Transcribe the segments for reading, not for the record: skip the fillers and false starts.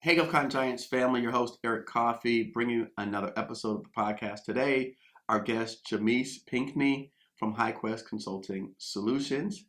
Hey, GovCon Giants family, your host Eric Coffie, bringing you another episode of the podcast. Today, our guest Jameece Pinckney from HyQuest Consulting Solutions.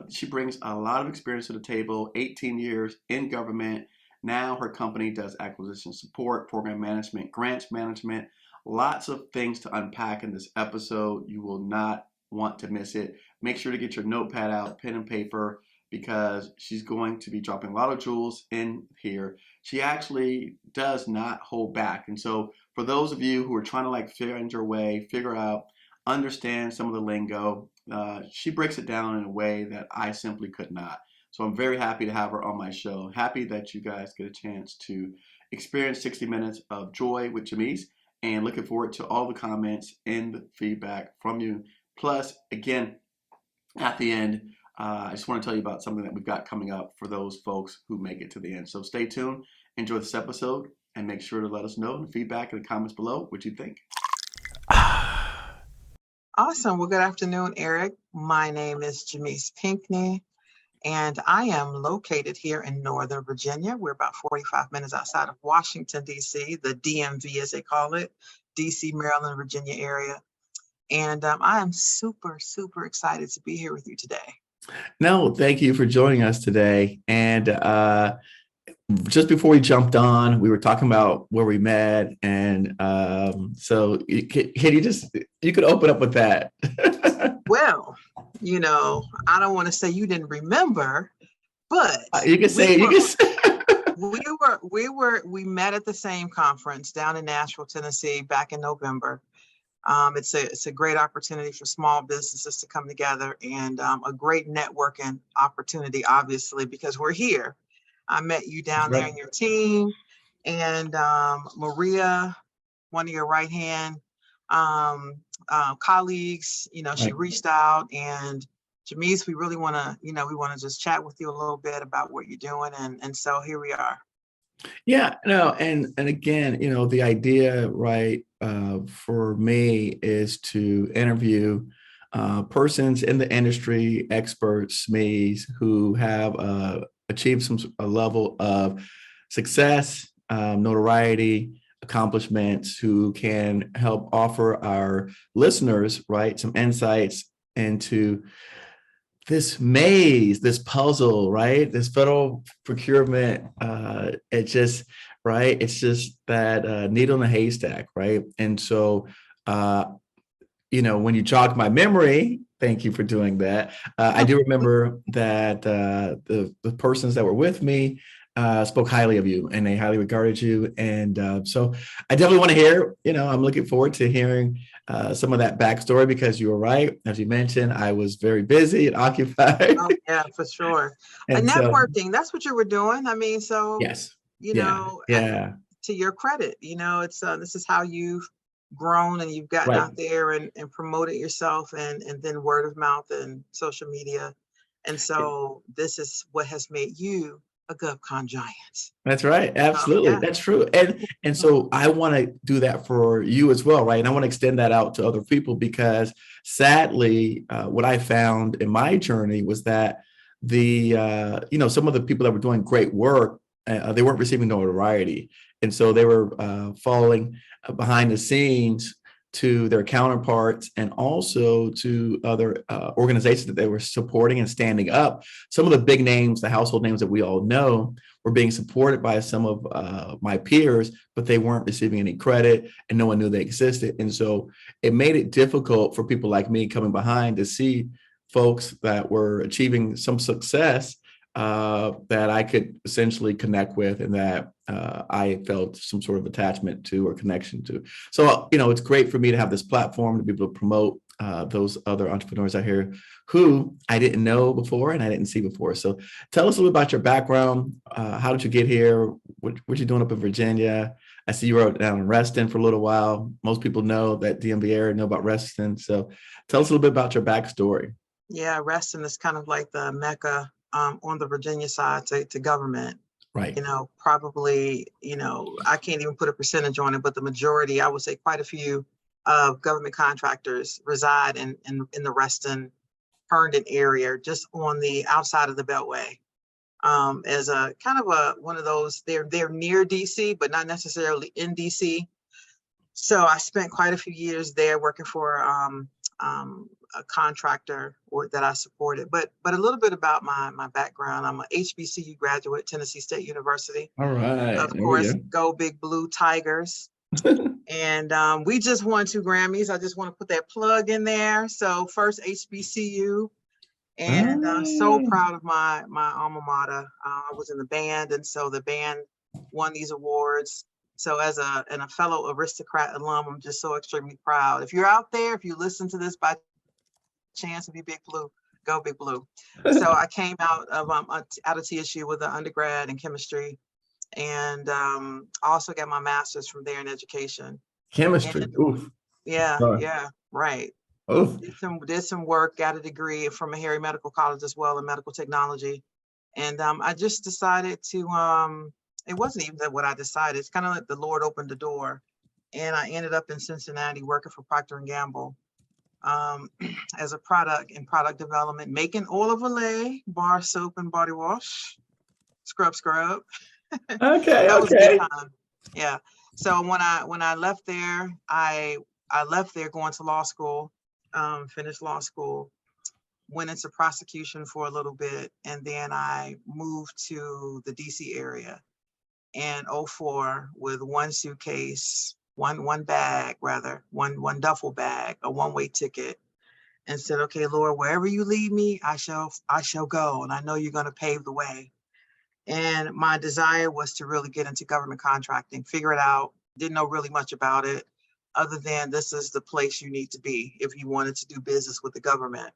She brings a lot of experience to the table, 18 years in government. Now her company does acquisition support, program management, grants management, lots of things to unpack in this episode. You will not want to miss it. Make sure to get your notepad out, pen and paper, because she's going to be dropping a lot of jewels in here. She actually does not hold back. And so for those of you who are trying to find your way, figure out, understand some of the lingo, she breaks it down in a way that I simply could not. So I'm very happy to have her on my show. Happy that you guys get a chance to experience 60 minutes of joy with Jameece, and looking forward to all the comments and the feedback from you. Plus, again, at the end, I just want to tell you about something that we've got coming up for those folks who make it to the end. So stay tuned, enjoy this episode, and make sure to let us know in the feedback in the comments below what you think. Awesome. Well, good afternoon, Eric. My name is Jameece Pinckney, and I am located here in Northern Virginia. We're about 45 minutes outside of Washington, D.C., the DMV, as they call it, D.C., Maryland, Virginia area. And I am super, super excited to be here with you today. No, thank you for joining us today. And just before we jumped on, we were talking about where we met. And so can you could open up with that. Well, I don't want to say you didn't remember, but you can say we met at the same conference down in Nashville, Tennessee back in November. It's a great opportunity for small businesses to come together, and a great networking opportunity, obviously, because we're here. I met you down there in your team, and Maria, one of your right-hand colleagues, she reached out, and Jameece, we really want to, just chat with you a little bit about what you're doing, and so here we are. Yeah, no, and again, the idea, right, for me is to interview persons in the industry, experts, SMEs, who have achieved a level of success, notoriety, accomplishments, who can help offer our listeners, right, some insights into this maze, this puzzle, right? This federal procurement, it's just that needle in a haystack, right? And so, when you jog my memory, thank you for doing that. I do remember that the persons that were with me spoke highly of you, and they highly regarded you. And so I definitely want to hear, I'm looking forward to hearing some of that backstory, because you were right. As you mentioned, I was very busy and occupied. Oh, yeah, for sure. And networking, that's what you were doing. I mean, so, yes. To your credit, it's this is how you've grown, and you've gotten out there and promoted yourself, and then word of mouth and social media. And so this is what has made you a GovCon giant. That's right. Absolutely. That's true. And so I want to do that for you as well, right? And I want to extend that out to other people, because sadly, what I found in my journey was that some of the people that were doing great work, they weren't receiving notoriety. And so they were falling behind the scenes to their counterparts, and also to other organizations that they were supporting and standing up. Some of the big names, the household names that we all know, were being supported by some of my peers, but they weren't receiving any credit, and no one knew they existed. And so it made it difficult for people like me coming behind to see folks that were achieving some success that I could essentially connect with, and that I felt some sort of attachment to or connection to. So, it's great for me to have this platform to be able to promote those other entrepreneurs out here who I didn't know before and I didn't see before. So tell us a little about your background. How did you get here? What you doing up in Virginia? I see you were down in Reston for a little while. Most people know that DMV area, know about Reston. So tell us a little bit about your backstory. Yeah, Reston is kind of like the Mecca on the Virginia side to government. Right. Probably, I can't even put a percentage on it, but the majority, I would say quite a few of government contractors reside in the Reston, Herndon area, just on the outside of the Beltway. as a kind of one of those, they're near DC, but not necessarily in DC. So I spent quite a few years there working for a contractor that I supported. But a little bit about my background. I'm a HBCU graduate, Tennessee State University. All right. Of There we course, go Big Blue Tigers. go. And we just won 2 Grammys. I just want to put that plug in there. So first HBCU. And I'm so proud of my alma mater. I was in the band, and so the band won these awards. So as a fellow aristocrat alum, I'm just so extremely proud. If you're out there, if you listen to this by chance to be Big Blue, go Big Blue. So I came out of TSU with an undergrad in chemistry, and also got my master's from there in education. Chemistry. And, Oof. yeah, Sorry. yeah, right. Oof. Did some work, got a degree from Meharry Medical College as well in medical technology. And I just decided to, it wasn't even what I decided. It's kind of like the Lord opened the door. And I ended up in Cincinnati working for Procter & Gamble as a product development, making oil of Olay, bar soap and body wash, scrub. Okay. That was a Okay. good time. Yeah. So when I left there, I left there going to law school, finished law school, went into prosecution for a little bit, and then I moved to the DC area in 04 with one suitcase, one bag rather, one duffel bag, a one-way ticket, and said, okay, Lord, wherever you lead me, I shall go. And I know you're going to pave the way. And my desire was to really get into government contracting, figure it out. Didn't know really much about it, other than this is the place you need to be if you wanted to do business with the government.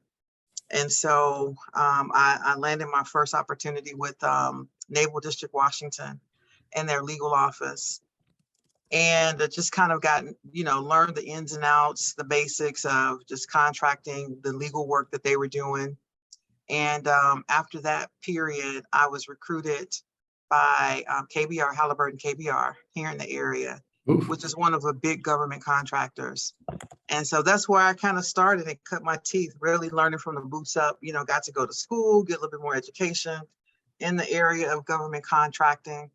And so I landed my first opportunity with Naval District Washington and their legal office. And it just kind of got, learned the ins and outs, the basics of just contracting, the legal work that they were doing. And after that period, I was recruited by KBR, Halliburton KBR here in the area, Oof. which is one of the big government contractors. And so that's where I kind of started and cut my teeth, really learning from the boots up, got to go to school, get a little bit more education in the area of government contracting.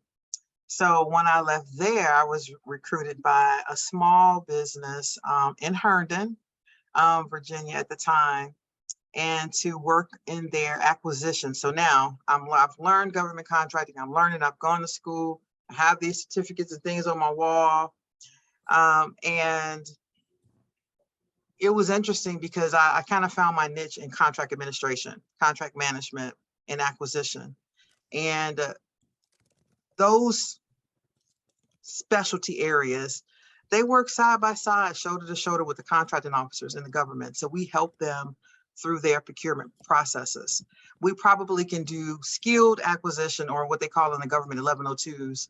So when I left there, I was recruited by a small business in Herndon, Virginia at the time, and to work in their acquisition. So now I've learned government contracting. I'm learning. I've gone to school. I have these certificates and things on my wall. And it was interesting because I kind of found my niche in contract administration, contract management, and acquisition. And those specialty areas, they work side by side, shoulder to shoulder with the contracting officers in the government. So we help them through their procurement processes. We probably can do skilled acquisition, or what they call in the government 1102s,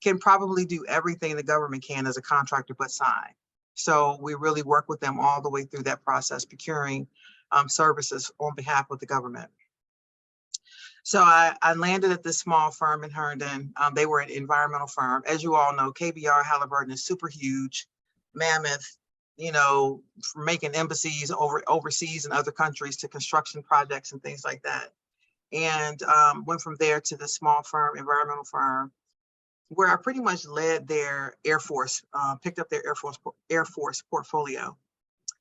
can probably do everything the government can as a contractor but sign. So we really work with them all the way through that process, procuring services on behalf of the government. So I landed at this small firm in Herndon. They were an environmental firm. As you all know, KBR Halliburton is super huge, mammoth, from making embassies overseas in other countries to construction projects and things like that. And went from there to the small firm, environmental firm, where I pretty much led their Air Force, picked up their Air Force portfolio.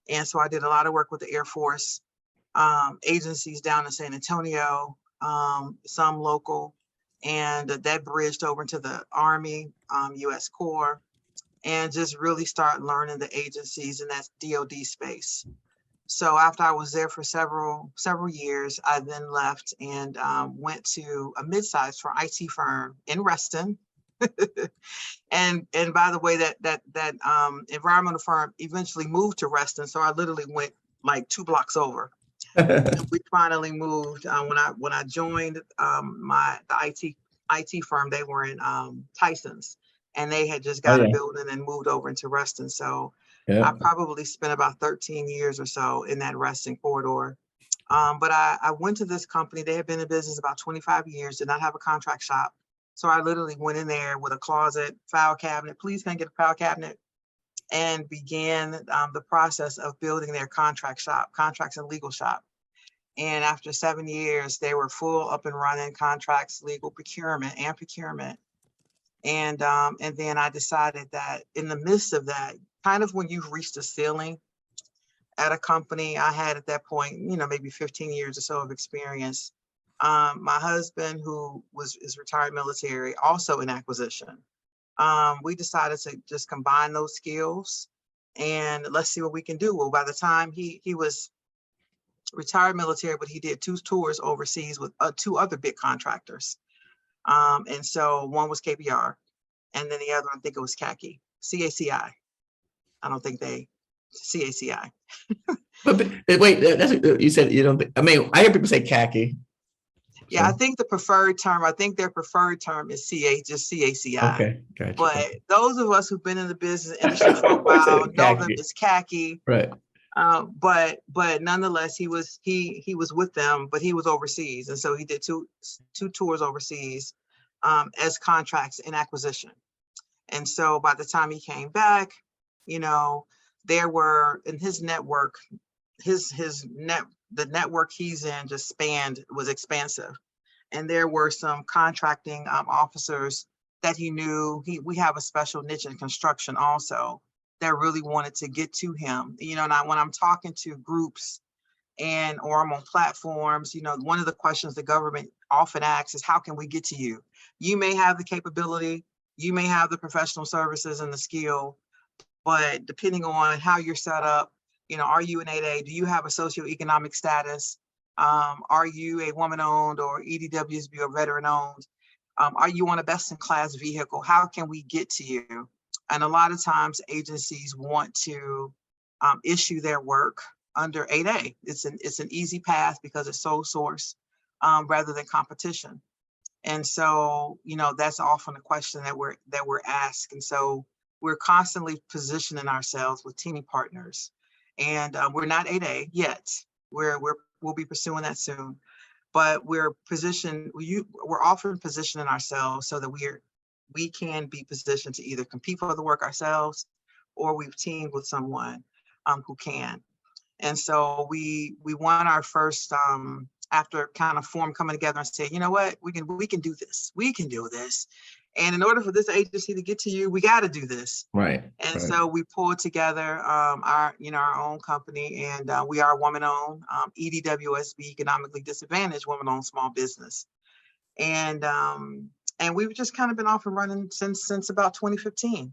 And so I did a lot of work with the Air Force agencies down in San Antonio, some local, and that bridged over into the Army, US Corps, and just really start learning the agencies in that DoD space. So after I was there for several years, I then left and went to a mid-sized for IT firm in Reston. and by the way, that environmental firm eventually moved to Reston, so I literally went like 2 blocks over. We finally moved when I joined the IT firm. They were in Tyson's, and they had just got a building and moved over into Reston. So I probably spent about 13 years or so in that Reston corridor. But I went to this company. They had been in business about 25 years, did not have a contract shop. So I literally went in there with a closet, file cabinet. Please, can I get a file cabinet? And began the process of building their contracts and legal shop. And after 7 years, they were full up and running, contracts, legal, procurement. And then I decided that in the midst of that, kind of when you've reached a ceiling at a company, I had at that point, maybe 15 years or so of experience. My husband, who is retired military, also in acquisition. We decided to just combine those skills and let's see what we can do. Well, by the time he was retired military, but he did 2 tours overseas with 2 other big contractors. And so one was KBR, and then the other, I think it was CACI. I don't think CACI. But wait, you said you don't think, I mean, I hear people say khaki. Yeah, I think their preferred term is just CACI. Okay, gotcha. But those of us who've been in the business industry for a while know them as khaki. Right. But nonetheless, he was with them, but he was overseas, and so he did two tours overseas as contracts in acquisition. And so by the time he came back, there were in his network, the network he's in just was expansive, and there were some contracting officers that he knew. We have a special niche in construction also that really wanted to get to him, and when I'm talking to groups or I'm on platforms, one of the questions the government often asks is, how can we get to you? You may have the capability, you may have the professional services and the skill, but depending on how you're set up, are you an 8A? Do you have a socioeconomic status? Are you a woman-owned or EDWSB or veteran-owned? Are you on a best-in-class vehicle? How can we get to you? And a lot of times agencies want to issue their work under 8A. It's an easy path because it's sole source rather than competition. And so, that's often a question that we're asked. And so we're constantly positioning ourselves with teaming partners. And we're not 8A yet. We'll be pursuing that soon. But we're often positioning ourselves so that we can be positioned to either compete for the work ourselves, or we've teamed with someone who can. And so we won our first after kind of form coming together and say, you know what, we can do this. We can do this. And in order for this agency to get to you, we got to do this. Right. And so we pulled together our own company, and we are woman-owned, EDWSB, economically disadvantaged woman-owned small business. And we've just kind of been off and running since about 2015.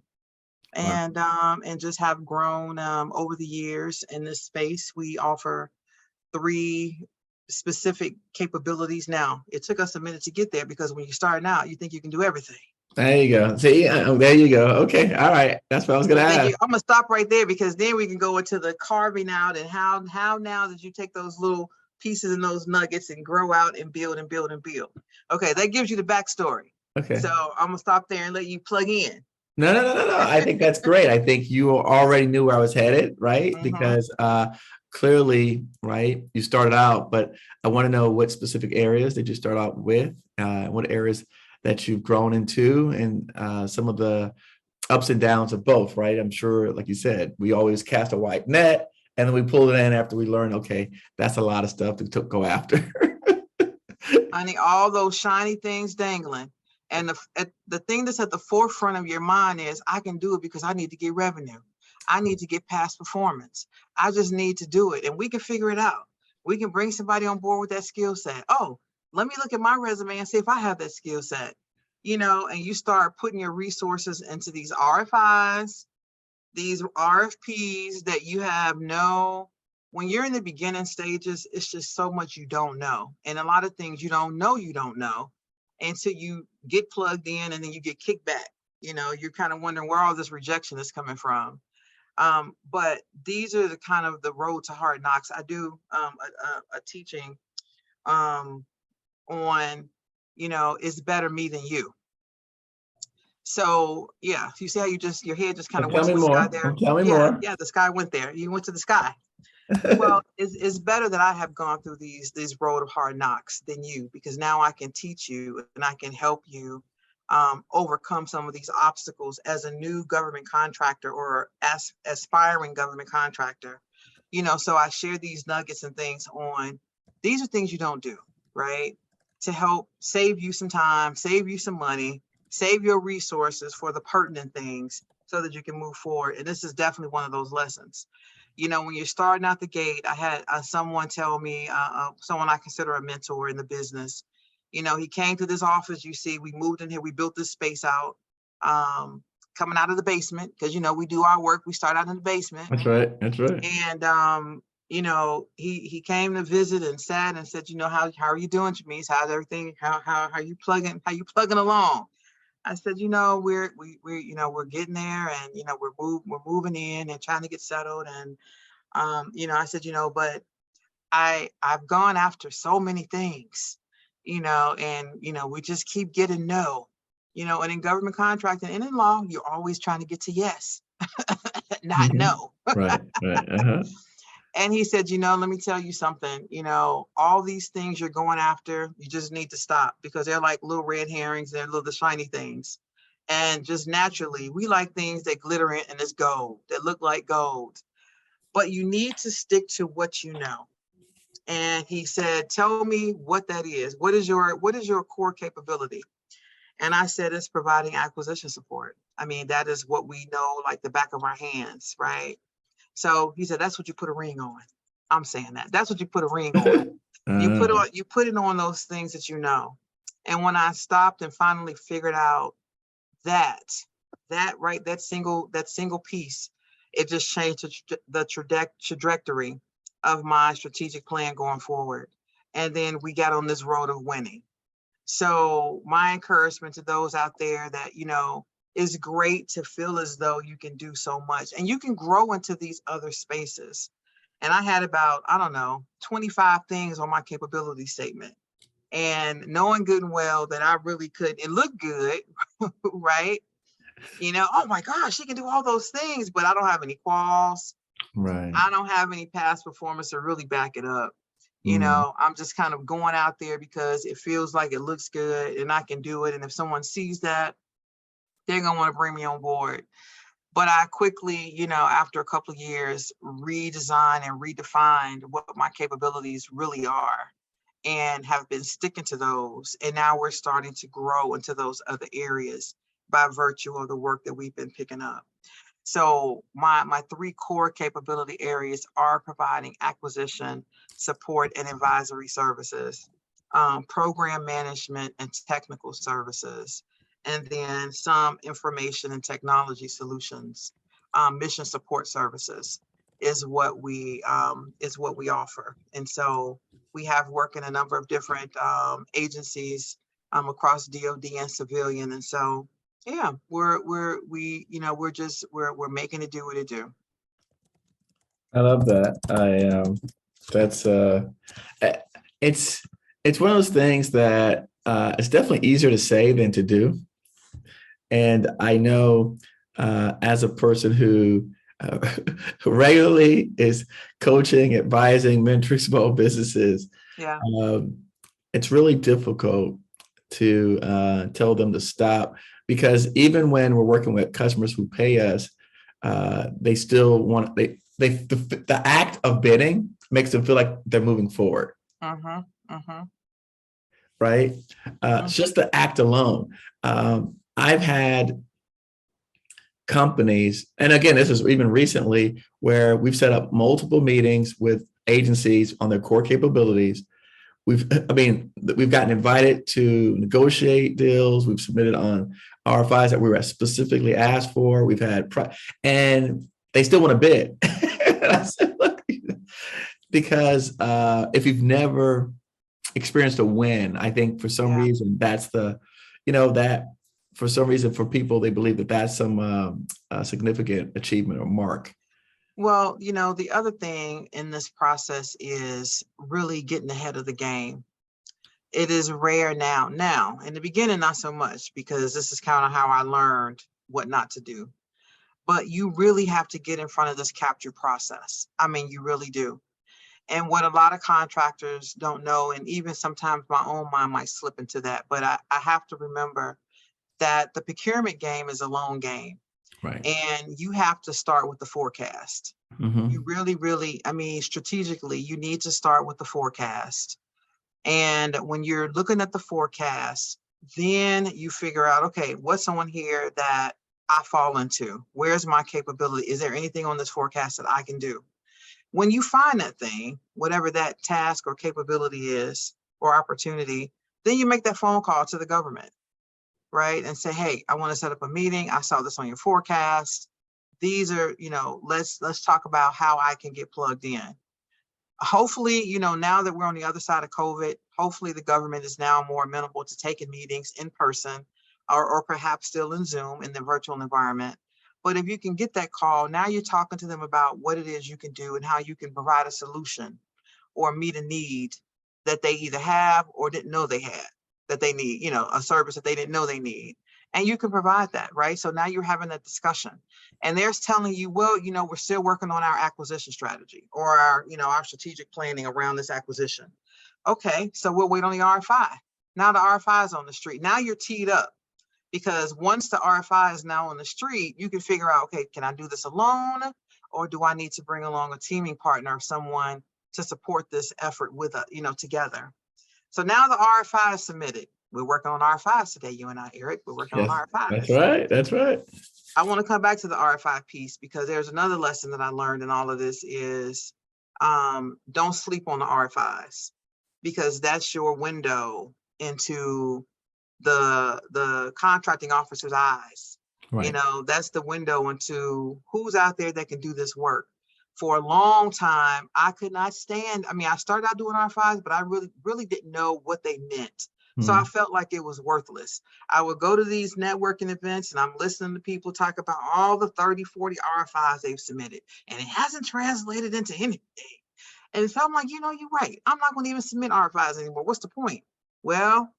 And just have grown over the years in this space. We offer 3 specific capabilities now. It took us a minute to get there because when you're starting out, you think you can do everything. There you go. See, there you go. Okay. All right. That's what I was going to ask. I'm going to stop right there because then we can go into the carving out and how now did you take those little pieces and those nuggets and grow out and build and build and build. Okay. That gives you the backstory. Okay. So I'm going to stop there and let you plug in. No. I think that's great. I think you already knew where I was headed, right? Mm-hmm. Because clearly, right, you started out, but I want to know what specific areas did you start out with, what areas that you've grown into, and some of the ups and downs of both, right? I'm sure, like you said, we always cast a wide net, and then we pull it in after we learn, okay, that's a lot of stuff to go after. I need all those shiny things dangling. And the thing that's at the forefront of your mind is, I can do it because I need to get revenue. I need to get past performance. I just need to do it. And we can figure it out. We can bring somebody on board with that skill set. Oh, let me look at my resume and see if I have that skill set, and you start putting your resources into these RFIs, these RFPs that you have when you're in the beginning stages, it's just so much you don't know. And a lot of things you don't know until you get plugged in and then you get kicked back. You're kind of wondering where all this rejection is coming from. But these are the kind of the road to hard knocks. I do a teaching on, it's better me than you. So yeah, you see how your head just kind of went to the sky there? Tell me more. Yeah, the sky went there. You went to the sky. Well, it's better that I have gone through these road of hard knocks than you, because now I can teach you and I can help you overcome some of these obstacles as a new government contractor or aspiring government contractor. So I share these nuggets and things on these are things you don't do, right? To help save you some time, save you some money, save your resources for the pertinent things so that you can move forward. And this is definitely one of those lessons. When you're starting out the gate, I had someone tell me, someone I consider a mentor in the business, he came to this office, we moved in here, we built this space out, coming out of the basement, because, we do our work, we start out in the basement. That's right. That's right. And, he came to visit and sat and said, how are you doing, Jameece? How's everything? How are you plugging along? I said, we're getting there, and, we're moving in and trying to get settled. And, I said, but I've gone after so many things, and, we just keep getting no, and in government contracting and in law, you're always trying to get to yes, not no. Right. Uh-huh. And he said, let me tell you something, all these things you're going after, you just need to stop, because they're like little red herrings. They're little shiny things. And just naturally, we like things that glitter and it's gold, that look like gold. But you need to stick to what you know. And he said, tell me what that is. What is your core capability? And I said, it's providing acquisition support. I mean, that is what we know like the back of our hands, right? So he said, that's what you put a ring on. I'm saying that. That's what you put a ring on. You put it on those things that you know. And when I stopped and finally figured out that single piece, it just changed the trajectory of my strategic plan going forward. And then we got on this road of winning. So my encouragement to those out there that, it's great to feel as though you can do so much and you can grow into these other spaces. And I had about, 25 things on my capability statement, and knowing good and well that I really could, it looked good, right? Oh my gosh, she can do all those things, but I don't have any quals. Right. I don't have any past performance to really back it up. I'm just kind of going out there because it feels like it looks good and I can do it. And if someone sees that, they're going to want to bring me on board. But I quickly, after a couple of years, redesigned and redefined what my capabilities really are and have been sticking to those. And now we're starting to grow into those other areas by virtue of the work that we've been picking up. So my three core capability areas are providing acquisition, support, and advisory services, program management and technical services, and then some information and technology solutions. Mission support services is what we offer. And so we have work in a number of different agencies across DoD and civilian. And so yeah, we're making it do what it do. I love that. It's one of those things that it's definitely easier to say than to do. And I know as a person who regularly is coaching, advising, mentoring small businesses, yeah, it's really difficult to tell them to stop, because even when we're working with customers who pay us, they still want the act of bidding makes them feel like they're moving forward. Right? It's just the act alone. I've had companies, and again, this is even recently, where we've set up multiple meetings with agencies on their core capabilities. We've gotten invited to negotiate deals. We've submitted on RFIs that we were specifically asked for. We've had, and they still want to bid. And I said, look, because if you've never experienced a win, I think for some reason that's that for some reason for people, they believe that that's some significant achievement or mark. Well, the other thing in this process is really getting ahead of the game. It is rare now. Now, in the beginning, not so much, because this is kind of how I learned what not to do. But you really have to get in front of this capture process. I mean, you really do. And what a lot of contractors don't know, and even sometimes my own mind might slip into that, but I have to remember that the procurement game is a long game. Right. And you have to start with the forecast. Mm-hmm. You really, really, strategically, you need to start with the forecast. And when you're looking at the forecast, then you figure out, okay, what's on here that I fall into? Where's my capability? Is there anything on this forecast that I can do? When you find that thing, whatever that task or capability is or opportunity, then you make that phone call to the government, right? And say, hey, I want to set up a meeting. I saw this on your forecast. These are, let's talk about how I can get plugged in. Hopefully, now that we're on the other side of COVID, hopefully the government is now more amenable to taking meetings in person or perhaps still in Zoom in the virtual environment. But if you can get that call, now you're talking to them about what it is you can do and how you can provide a solution or meet a need that they either have or didn't know they had, that they need, a service that they didn't know they need. And you can provide that, right? So now you're having that discussion. And there's telling you, well, we're still working on our acquisition strategy or our strategic planning around this acquisition. Okay, so we'll wait on the RFI. Now the RFI is on the street. Now you're teed up because once the RFI is now on the street, you can figure out, okay, can I do this alone? Or do I need to bring along a teaming partner or someone to support this effort with, together? So now the RFI is submitted. We're working on RFIs today, you and I, Eric. We're working on RFIs. That's right. That's right. I want to come back to the RFI piece because there's another lesson that I learned in all of this is don't sleep on the RFIs because that's your window into the contracting officer's eyes. Right. That's the window into who's out there that can do this work. For a long time, I could not stand. I started out doing RFIs, but I really, really didn't know what they meant. So I felt like it was worthless. I would go to these networking events and I'm listening to people talk about all the 30, 40 RFIs they've submitted, and it hasn't translated into anything. And so I'm like, you're right. I'm not going to even submit RFIs anymore. What's the point? Well,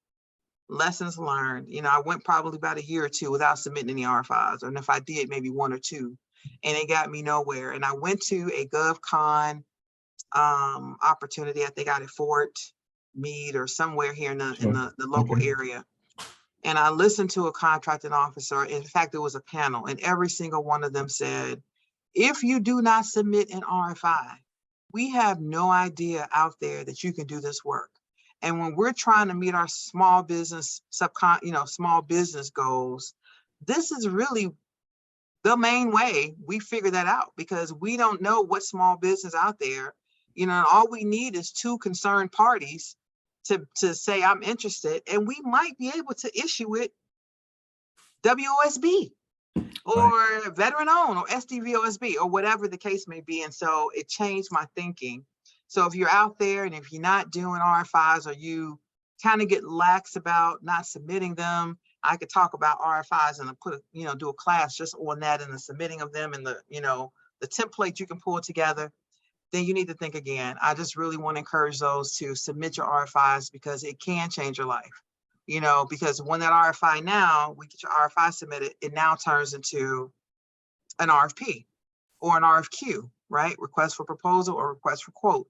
lessons learned. I went probably about a year or two without submitting any RFIs, and if I did, maybe one or two, and it got me nowhere. And I went to a GovCon opportunity. I think out at Fort Meade or somewhere here in the local area. And I listened to a contracting officer. In fact, there was a panel, and every single one of them said, if you do not submit an RFI, we have no idea out there that you can do this work. And when we're trying to meet our small business small business goals, this is really the main way we figure that out, because we don't know what small business out there, all we need is two concerned parties to say, I'm interested, and we might be able to issue it WOSB or veteran owned or SDVOSB or whatever the case may be. And so it changed my thinking. So if you're out there and if you're not doing RFIs or you kind of get lax about not submitting them, I could talk about RFIs and do a class just on that and the submitting of them and the template you can pull together. Then you need to think again. I just really want to encourage those to submit your RFIs because it can change your life. Because when that RFI now, we get your RFI submitted, it now turns into an RFP or an RFQ, right? Request for proposal or request for quote.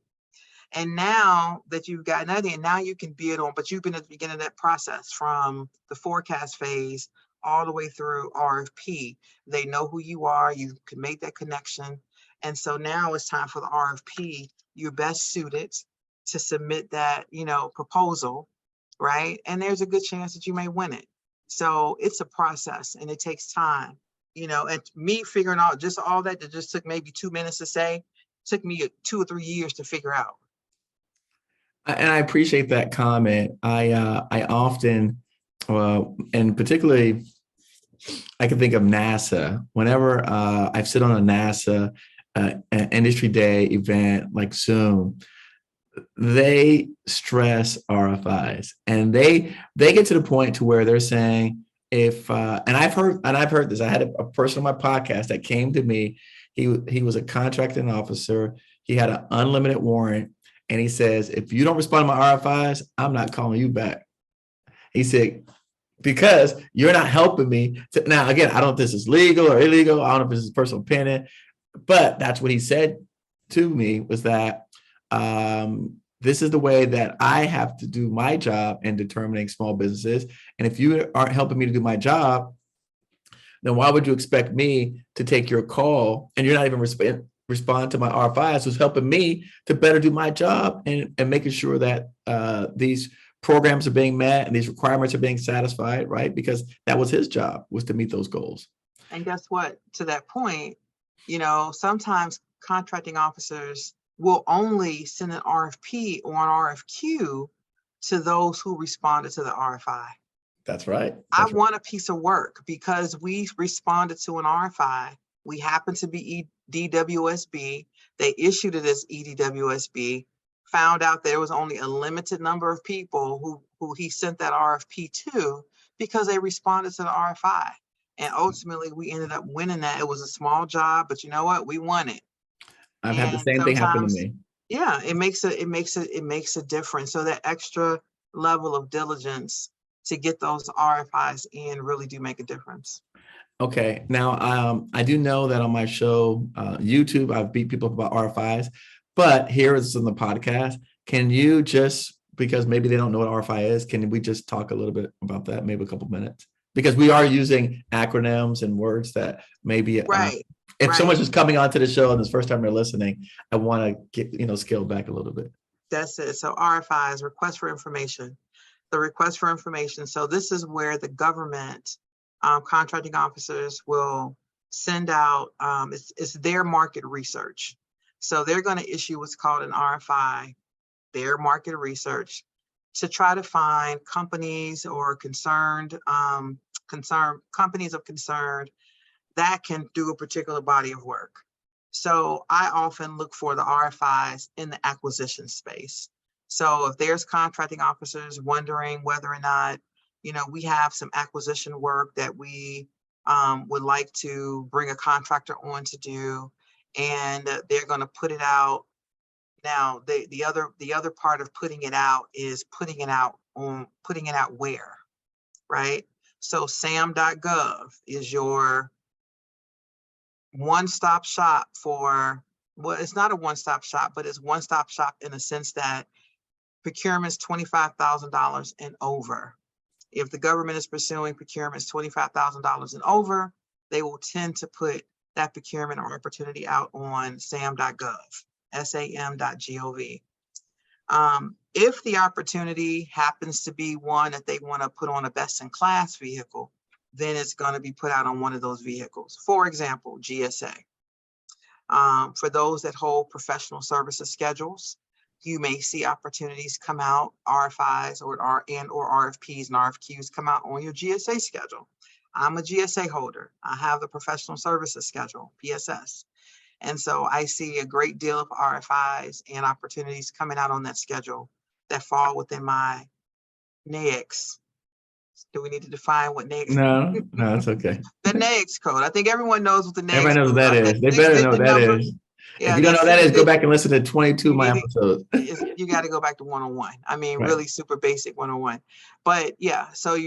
And now that you've gotten that in, now you can bid on, but you've been at the beginning of that process from the forecast phase all the way through RFP. They know who you are, you can make that connection. And so now it's time for the RFP. You're best suited to submit that, proposal, right? And there's a good chance that you may win it. So it's a process and it takes time, and me figuring out just all that just took maybe 2 minutes to say, took me 2 or 3 years to figure out. And I appreciate that comment. I often, and particularly, I can think of NASA. Whenever I sit on a NASA industry day event like Zoom, they stress RFIs, and they get to the point to where they're saying, if and I've heard this. I had a person on my podcast that came to me. He was a contracting officer. He had an unlimited warrant. And he says, if you don't respond to my RFIs, I'm not calling you back. He said, because you're not helping me. Now, again, I don't know if this is legal or illegal. I don't know if this is personal opinion, but that's what he said to me was that this is the way that I have to do my job in determining small businesses. And if you aren't helping me to do my job, then why would you expect me to take your call and you're not even respond to my RFIs, who's helping me to better do my job and making sure that these programs are being met and these requirements are being satisfied, right? Because that was his job, was to meet those goals. And guess what? To that point, sometimes contracting officers will only send an RFP or an RFQ to those who responded to the RFI. That's right. I want a piece of work because we responded to an RFI. We happen to be DWSB. They issued it as EDWSB, found out there was only a limited number of people who he sent that RFP to because they responded to the RFI. And ultimately, we ended up winning that. It was a small job, but you know what? We won it. I've had the same thing happen to me. Yeah, it makes a difference. So that extra level of diligence to get those RFIs in really do make a difference. Okay, now I do know that on my show, YouTube, I've beat people up about RFIs, but here is on the podcast. Can you just, because maybe they don't know what RFI is, can we just talk a little bit about that, maybe a couple minutes? Because we are using acronyms and words that maybe if someone's just coming onto the show and it's the first time they're listening, I want to get scale back a little bit. That's it. So RFIs, request for information. The request for information. So this is where the government contracting officers will send out, it's their market research. So they're going to issue what's called an RFI, their market research, to try to find companies or companies of concern that can do a particular body of work. So I often look for the RFIs in the acquisition space. So if there's contracting officers wondering whether or not, we have some acquisition work that we would like to bring a contractor on to do, and they're going to put it out. Now, the other part of putting it out is putting it out where, right? So sam.gov is your one-stop shop for, well, it's not a one-stop shop, but it's one-stop shop in a sense that procurement's $25,000 and over. If the government is pursuing procurements $25,000 and over, they will tend to put that procurement or opportunity out on sam.gov, sam.gov. If the opportunity happens to be one that they want to put on a best-in-class vehicle, then it's going to be put out on one of those vehicles. For example, GSA. For those that hold professional services schedules, you may see opportunities come out, RFIs or RFPs and RFQs come out on your GSA schedule. I'm a GSA holder. I have the professional services schedule, PSS. And so I see a great deal of RFIs and opportunities coming out on that schedule that fall within my NAICS. Do we need to define what NAICS? No, it's okay. The NAICS code. I think everyone knows what the NAICS Everybody knows what that is. They better know what that is. Yeah, if you don't know what that is, go back and listen to 22 of my episodes. You got to go back to 101. I mean, really super basic 101. But yeah, so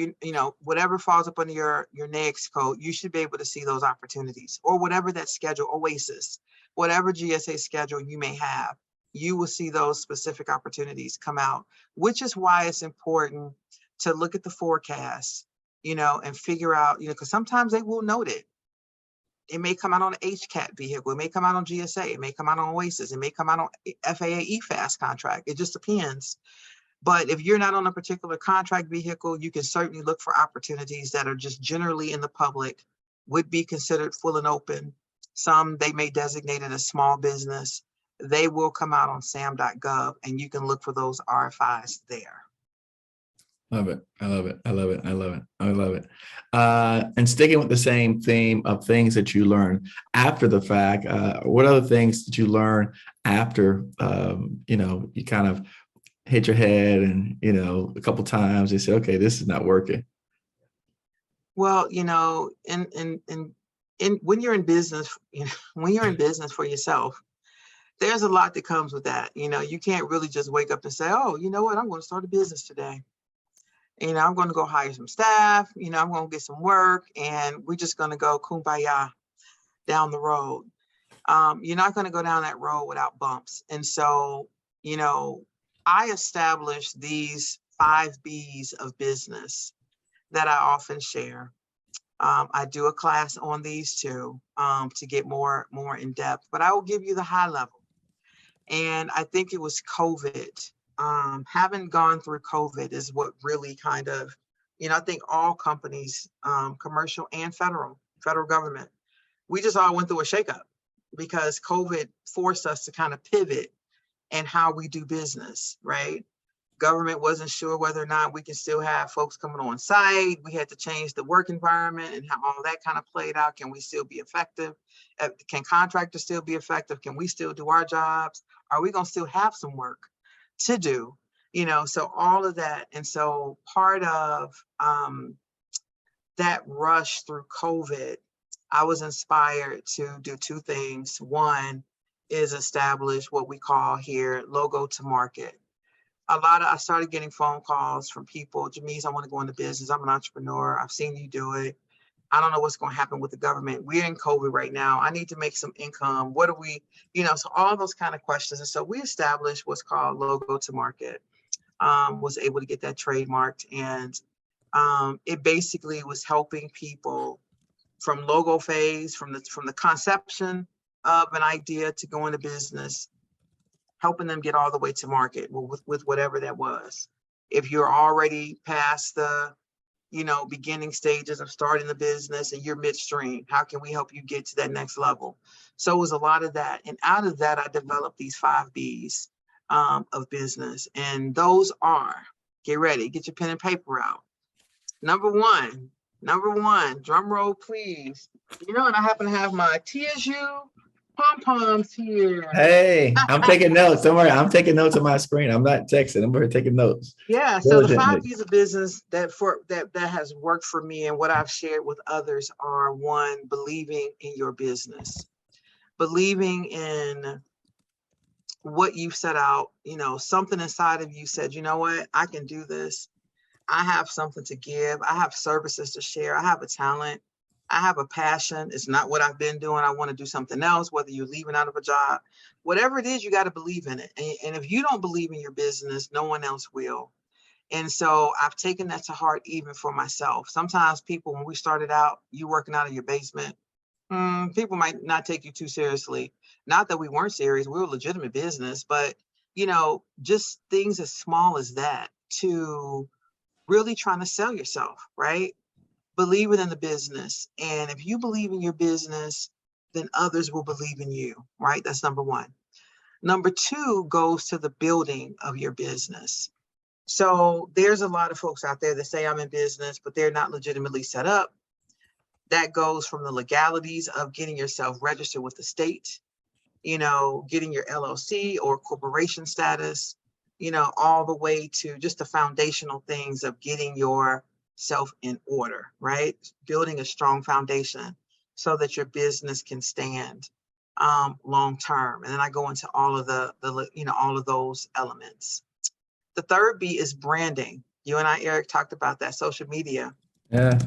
whatever falls up under your NAICS code, you should be able to see those opportunities, or whatever that schedule, OASIS, whatever GSA schedule you may have, you will see those specific opportunities come out, which is why it's important to look at the forecast, and figure out, because sometimes they will note it. It may come out on an HCAT vehicle. It may come out on GSA. It may come out on OASIS. It may come out on FAA EFAS contract. It just depends. But if you're not on a particular contract vehicle, you can certainly look for opportunities that are just generally in the public, would be considered full and open. Some they may designate it as small business. They will come out on sam.gov, and you can look for those RFIs there. Love it. I love it. I love it. I love it. I love it. And sticking with the same theme of things that you learn after the fact, what other things did you learn after, you kind of hit your head and, a couple times you say, okay, this is not working? Well, when you're in business, when you're in business for yourself, there's a lot that comes with that. You can't really just wake up and say, oh, you know what, I'm going to start a business today. I'm going to go hire some staff, I'm going to get some work, and we're just going to go kumbaya down the road. You're not going to go down that road without bumps. And so, I established these 5 B's of business that I often share. I do a class on these two to get more in depth, but I will give you the high level. And I think it was COVID. Having gone through COVID is what really kind of, I think all companies, commercial and federal government, we just all went through a shakeup because COVID forced us to kind of pivot in how we do business, right? Government wasn't sure whether or not we can still have folks coming on site. We had to change the work environment and how all that kind of played out. Can we still be effective? Can contractors still be effective? Can we still do our jobs? Are we going to still have some work to do? So all of that. And so part of that rush through COVID, I was inspired to do two things. One is establish what we call here logo to market. I started getting phone calls from people, Jameece, I want to go into business. I'm an entrepreneur. I've seen you do it. I don't know what's going to happen with the government. We're in COVID right now. I need to make some income. What do we, so all those kind of questions. And so we established what's called logo to market, was able to get that trademarked. And it basically was helping people from logo phase, from the conception of an idea to go into business, helping them get all the way to market with whatever that was. If you're already past the, beginning stages of starting the business and you're midstream, how can we help you get to that next level? So it was a lot of that. And out of that, I developed these 5 Bs of business. And those are, get ready, get your pen and paper out. Number one, drum roll, please. And I happen to have my TSU pom-poms here. Hey, I'm taking notes. Don't worry. I'm taking notes on my screen. I'm not texting. I'm here taking notes. Yeah. So the 5 B's of business that has worked for me and what I've shared with others are: 1, believing in your business, believing in what you've set out. Something inside of you said, you know what, I can do this. I have something to give. I have services to share. I have a talent. I have a passion. It's not what I've been doing. I want to do something else, whether you're leaving out of a job, whatever it is, you got to believe in it. And if you don't believe in your business, no one else will. And so I've taken that to heart, even for myself. Sometimes people, when we started out, you working out of your basement, people might not take you too seriously. Not that we weren't serious. We were a legitimate business, but, just things as small as that to really trying to sell yourself, right? Believing in the business. And if you believe in your business, then others will believe in you, right? That's number 1. Number 2 goes to the building of your business. So there's a lot of folks out there that say I'm in business, but they're not legitimately set up. That goes from the legalities of getting yourself registered with the state, getting your LLC or corporation status, all the way to just the foundational things of getting yourself in order, right? Building a strong foundation so that your business can stand long term. And then I go into all of all of those elements. The 3rd B is branding. You and I, Eric, talked about that, social media. Yeah.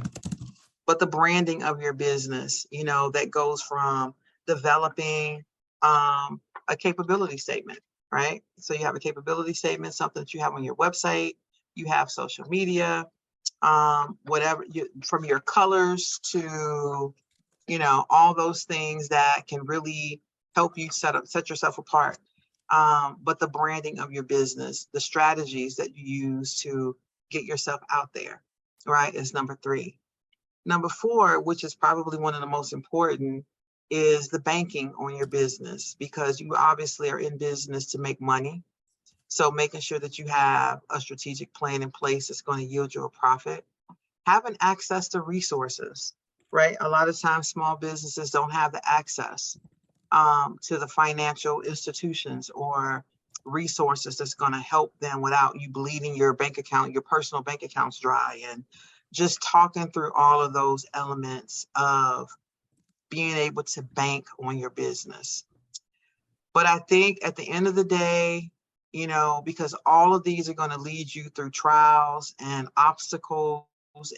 But the branding of your business, that goes from developing a capability statement, right? So you have a capability statement, something that you have on your website, you have social media, whatever, from your colors to, all those things that can really help you set yourself apart. But the branding of your business, the strategies that you use to get yourself out there, right, is number 3. Number 4, which is probably one of the most important, is the banking on your business, because you obviously are in business to make money. So making sure that you have a strategic plan in place that's going to yield you a profit. Having access to resources, right? A lot of times small businesses don't have the access to the financial institutions or resources that's going to help them without you bleeding your bank account, your personal bank accounts dry. And just talking through all of those elements of being able to bank on your business. But I think at the end of the day, because all of these are going to lead you through trials and obstacles,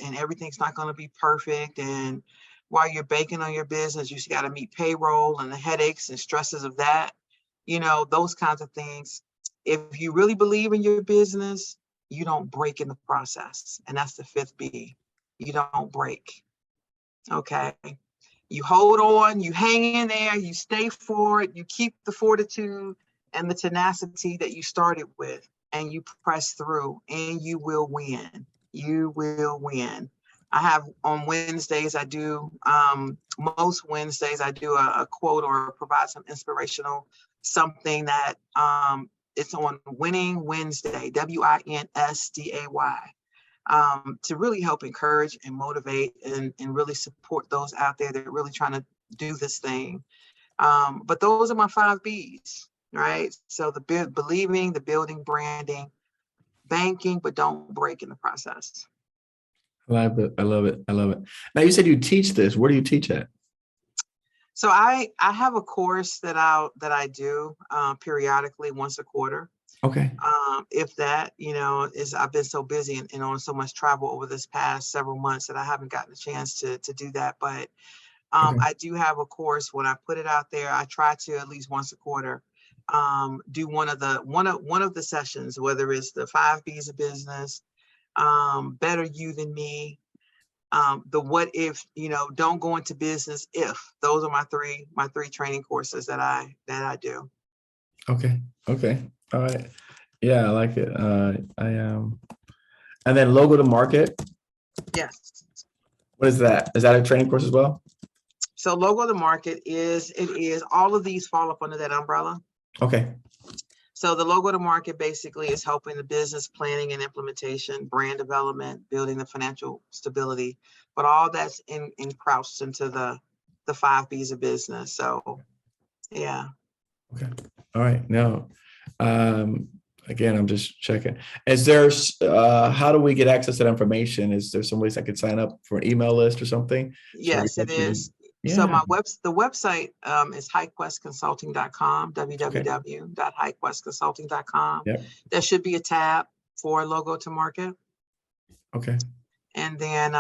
and everything's not going to be perfect. And while you're banking on your business, you just got to meet payroll and the headaches and stresses of that, those kinds of things. If you really believe in your business, you don't break in the process. And that's the 5th B. You don't break. Okay. You hold on, you hang in there, you stay for it, you keep the fortitude and the tenacity that you started with, and you press through, and you will win. You will win. I have on Wednesdays, I do, most Wednesdays, I do a quote or provide some inspirational something that it's on Winning Wednesday, WINSDAY. To really help encourage and motivate and really support those out there that are really trying to do this thing. But those are my 5 Bs, right? So the believing, the building, branding, banking, but don't break in the process. I love it. I love it. I love it. Now you said you teach this. Where do you teach at? So I have a course that I do periodically once a quarter. Okay. If that, I've been so busy and on so much travel over this past several months that I haven't gotten a chance to do that. But Okay. I do have a course. When I put it out there, I try to at least once a quarter do one of the sessions, whether it's the 5 Bs of business, better you than me, the what if, don't go into business if. Those are my three training courses that I do. Okay. Okay. All right. Yeah, I like it. And then logo to market. Yes. What is that? Is that a training course as well? So logo to market is all of these fall up under that umbrella. Okay. So the logo to market basically is helping the business planning and implementation, brand development, building the financial stability, but all that's crouched into the 5 Bs of business. So yeah. Okay. All right. No. Again, I'm just checking. Is there how do we get access to that information? Is there some ways I could sign up for an email list or something? Yes, it is. Yeah. So the website is HyQuestConsulting.com, www.HyQuestConsulting.com. Yep. There should be a tab for logo to market. Okay. And then,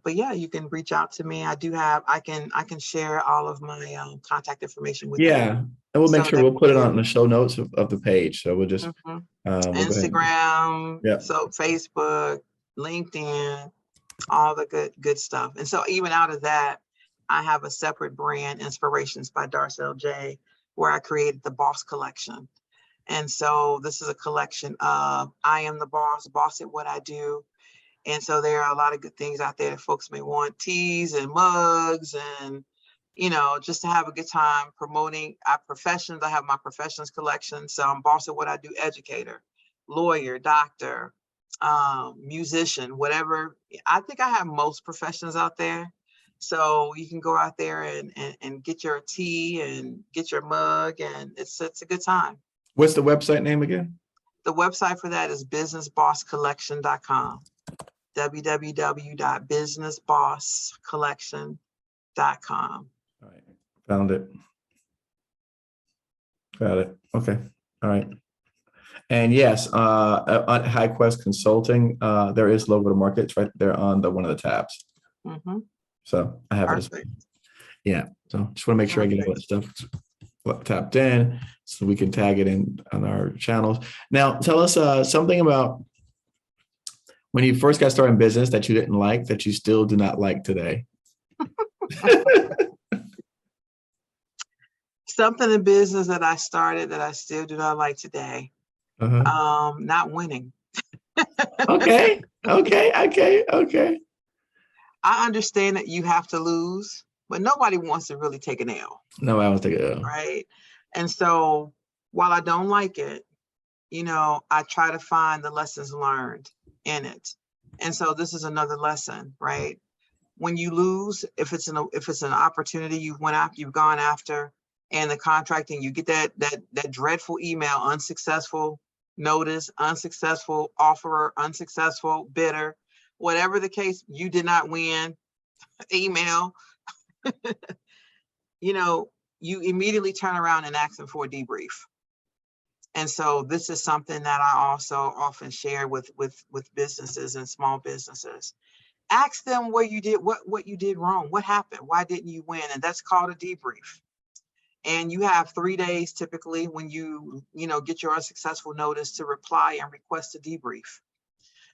but yeah, you can reach out to me. I can share all of my contact information with you. Yeah. And we'll make So sure we'll put it on the show notes of the page. So we'll just we'll Instagram, yeah. So Facebook, LinkedIn, all the good stuff. And so even out of that, I have a separate brand, Inspirations by Darcel J, where I created the Boss Collection. And so this is a collection of I am the boss at what I do. And so there are a lot of good things out there that folks may want, teas and mugs and, just to have a good time promoting our professions. I have my professions collection. So I'm boss at what I do, educator, lawyer, doctor, musician, whatever. I think I have most professions out there. So you can go out there and get your tea and get your mug, and it's a good time. What's the website name again? The website for that is businessbosscollection.com. www.businessbosscollection.com. All right. Found it. Got it. Okay. All right. And yes, at HyQuest Consulting, there is logo to market. It's right there on one of the tabs. Mm-hmm. So I have Perfect. it. Yeah. So just want to make sure I get all that stuff tapped in so we can tag it in on our channels. Now, tell us something about when you first got started in business that you didn't like, that you still do not like today. Something in business that I started that I still do not like today. Not winning. Okay. I understand that you have to lose, but nobody wants to really take an L. No, I don't take an L. Right. And so while I don't like it, I try to find the lessons learned in it. And so this is another lesson, right? When you lose, if it's an opportunity you've gone after, and the contracting, you get that dreadful email, unsuccessful notice, unsuccessful offerer, unsuccessful bidder, whatever the case, you did not win email. You immediately turn around and ask them for a debrief. And so this is something that I also often share with businesses and small businesses. Ask them what you did wrong. What happened? Why didn't you win? And that's called a debrief. And you have 3 days typically when you get your unsuccessful notice to reply and request a debrief.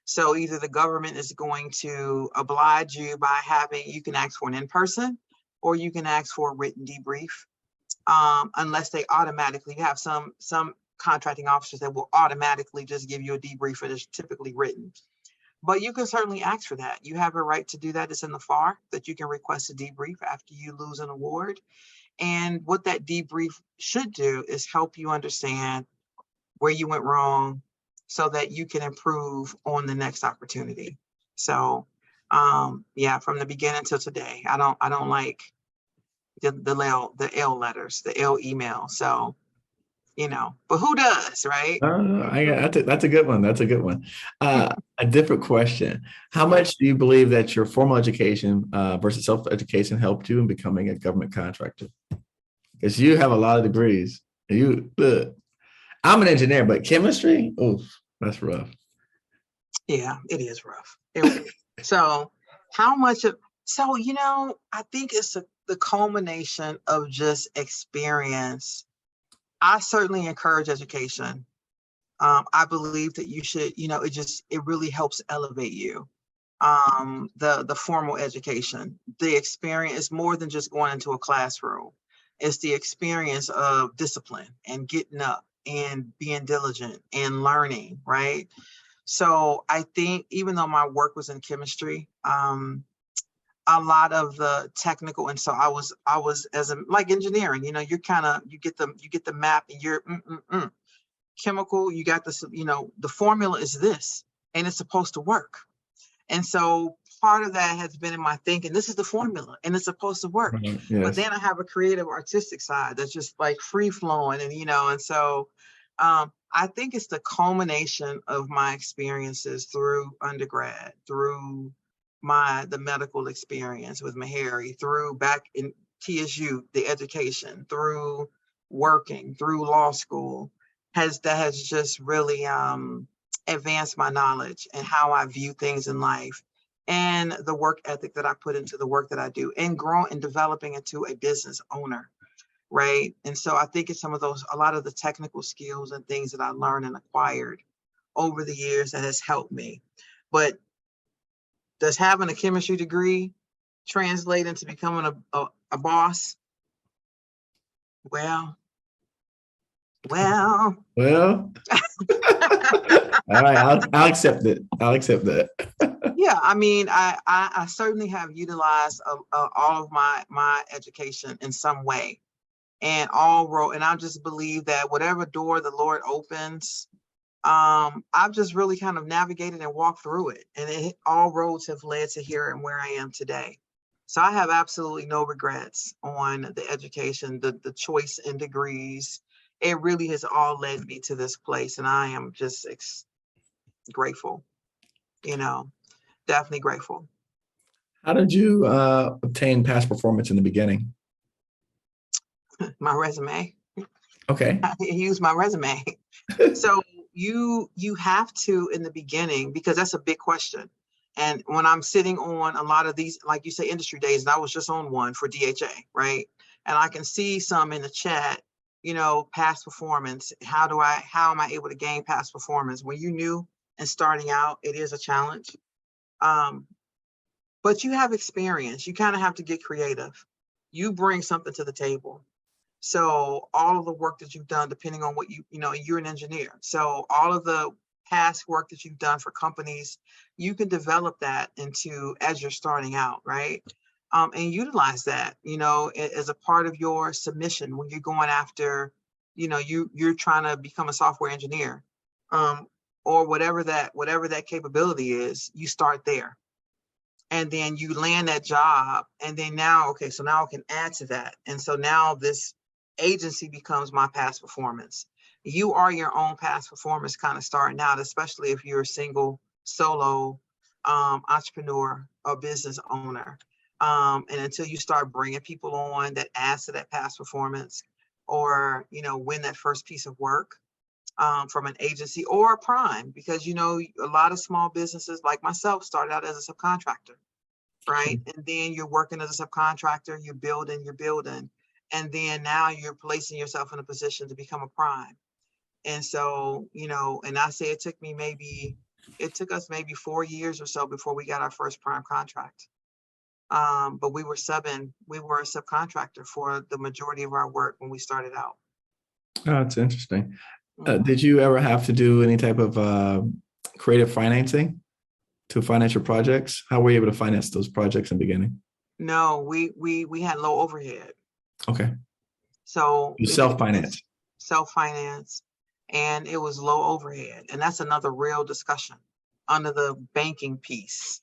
So either the government is going to oblige you by you can ask for an in-person, or you can ask for a written debrief, unless they automatically, you have some contracting officers that will automatically just give you a debrief that is typically written. But you can certainly ask for that. You have a right to do that. It's in the FAR that you can request a debrief after you lose an award. And what that debrief should do is help you understand where you went wrong so that you can improve on the next opportunity. So yeah, from the beginning till today, I don't like the L letters, the L email. So, but who does, right? That's a good one. That's a good one. A different question. How much do you believe that your formal education versus self-education helped you in becoming a government contractor? Because you have a lot of degrees. I'm an engineer, but chemistry, oh, that's rough. Yeah, it is rough. So I think it's the culmination of just experience. I certainly encourage education. I believe that you should, it really helps elevate you. The formal education, the experience is more than just going into a classroom. It's the experience of discipline and getting up and being diligent and learning, right? So I think even though my work was in chemistry, a lot of the technical, and so I was as like engineering, you get the map and you're chemical, you got this, the formula is this and it's supposed to work. And so part of that has been in my thinking, this is the formula and it's supposed to work. Yes. But then I have a creative artistic side that's just like free flowing. And so I think it's the culmination of my experiences through undergrad, through the medical experience with Meharry, through back in TSU, the education, through working, through law school, has just really advanced my knowledge and how I view things in life, and the work ethic that I put into the work that I do, and growing and developing into a business owner, right? And so I think it's a lot of the technical skills and things that I learned and acquired over the years that has helped me. But does having a chemistry degree translate into becoming a boss? Well. All right, I'll accept it. I'll accept that. Yeah, I mean, I certainly have utilized all of my education in some way, and I just believe that whatever door the Lord opens, I've just really kind of navigated and walked through it, and all roads have led to here and where I am today. So I have absolutely no regrets on the education, the choice in degrees. It really has all led me to this place, and I am just grateful, definitely grateful. How did you obtain past performance in the beginning? My resume. Okay. I use my resume. So you have to, in the beginning, because that's a big question. And when I'm sitting on a lot of these, like you say, industry days, and I was just on one for DHA, right? And I can see some in the chat, past performance. How am I able to gain past performance? When you're new and starting out, it is a challenge. But you have experience. You kind of have to get creative. You bring something to the table. So all of the work that you've done, depending on what you're an engineer. So all of the past work that you've done for companies, you can develop that as you're starting out, right? And utilize that, as a part of your submission when you're going after, you're trying to become a software engineer, or whatever that capability is. You start there, and then you land that job, and then now I can add to that, and so now this agency becomes my past performance. You are your own past performance kind of starting out, especially if you're a single solo entrepreneur or business owner. And until you start bringing people on that adds to that past performance, or win that first piece of work from an agency or a prime, because a lot of small businesses like myself started out as a subcontractor, right? And then you're working as a subcontractor, you're building, and then now you're placing yourself in a position to become a prime. And so, and I say it took me maybe It took us maybe 4 years or so before we got our first prime contract. But we were a subcontractor for the majority of our work when we started out. Oh, it's interesting. Mhm. Did you ever have to do any type of creative financing to finance your projects? How were you able to finance those projects in the beginning? No, we had low overhead. Okay. So You it's self-finance. self-finance and it was low overhead. And that's another real discussion under the banking piece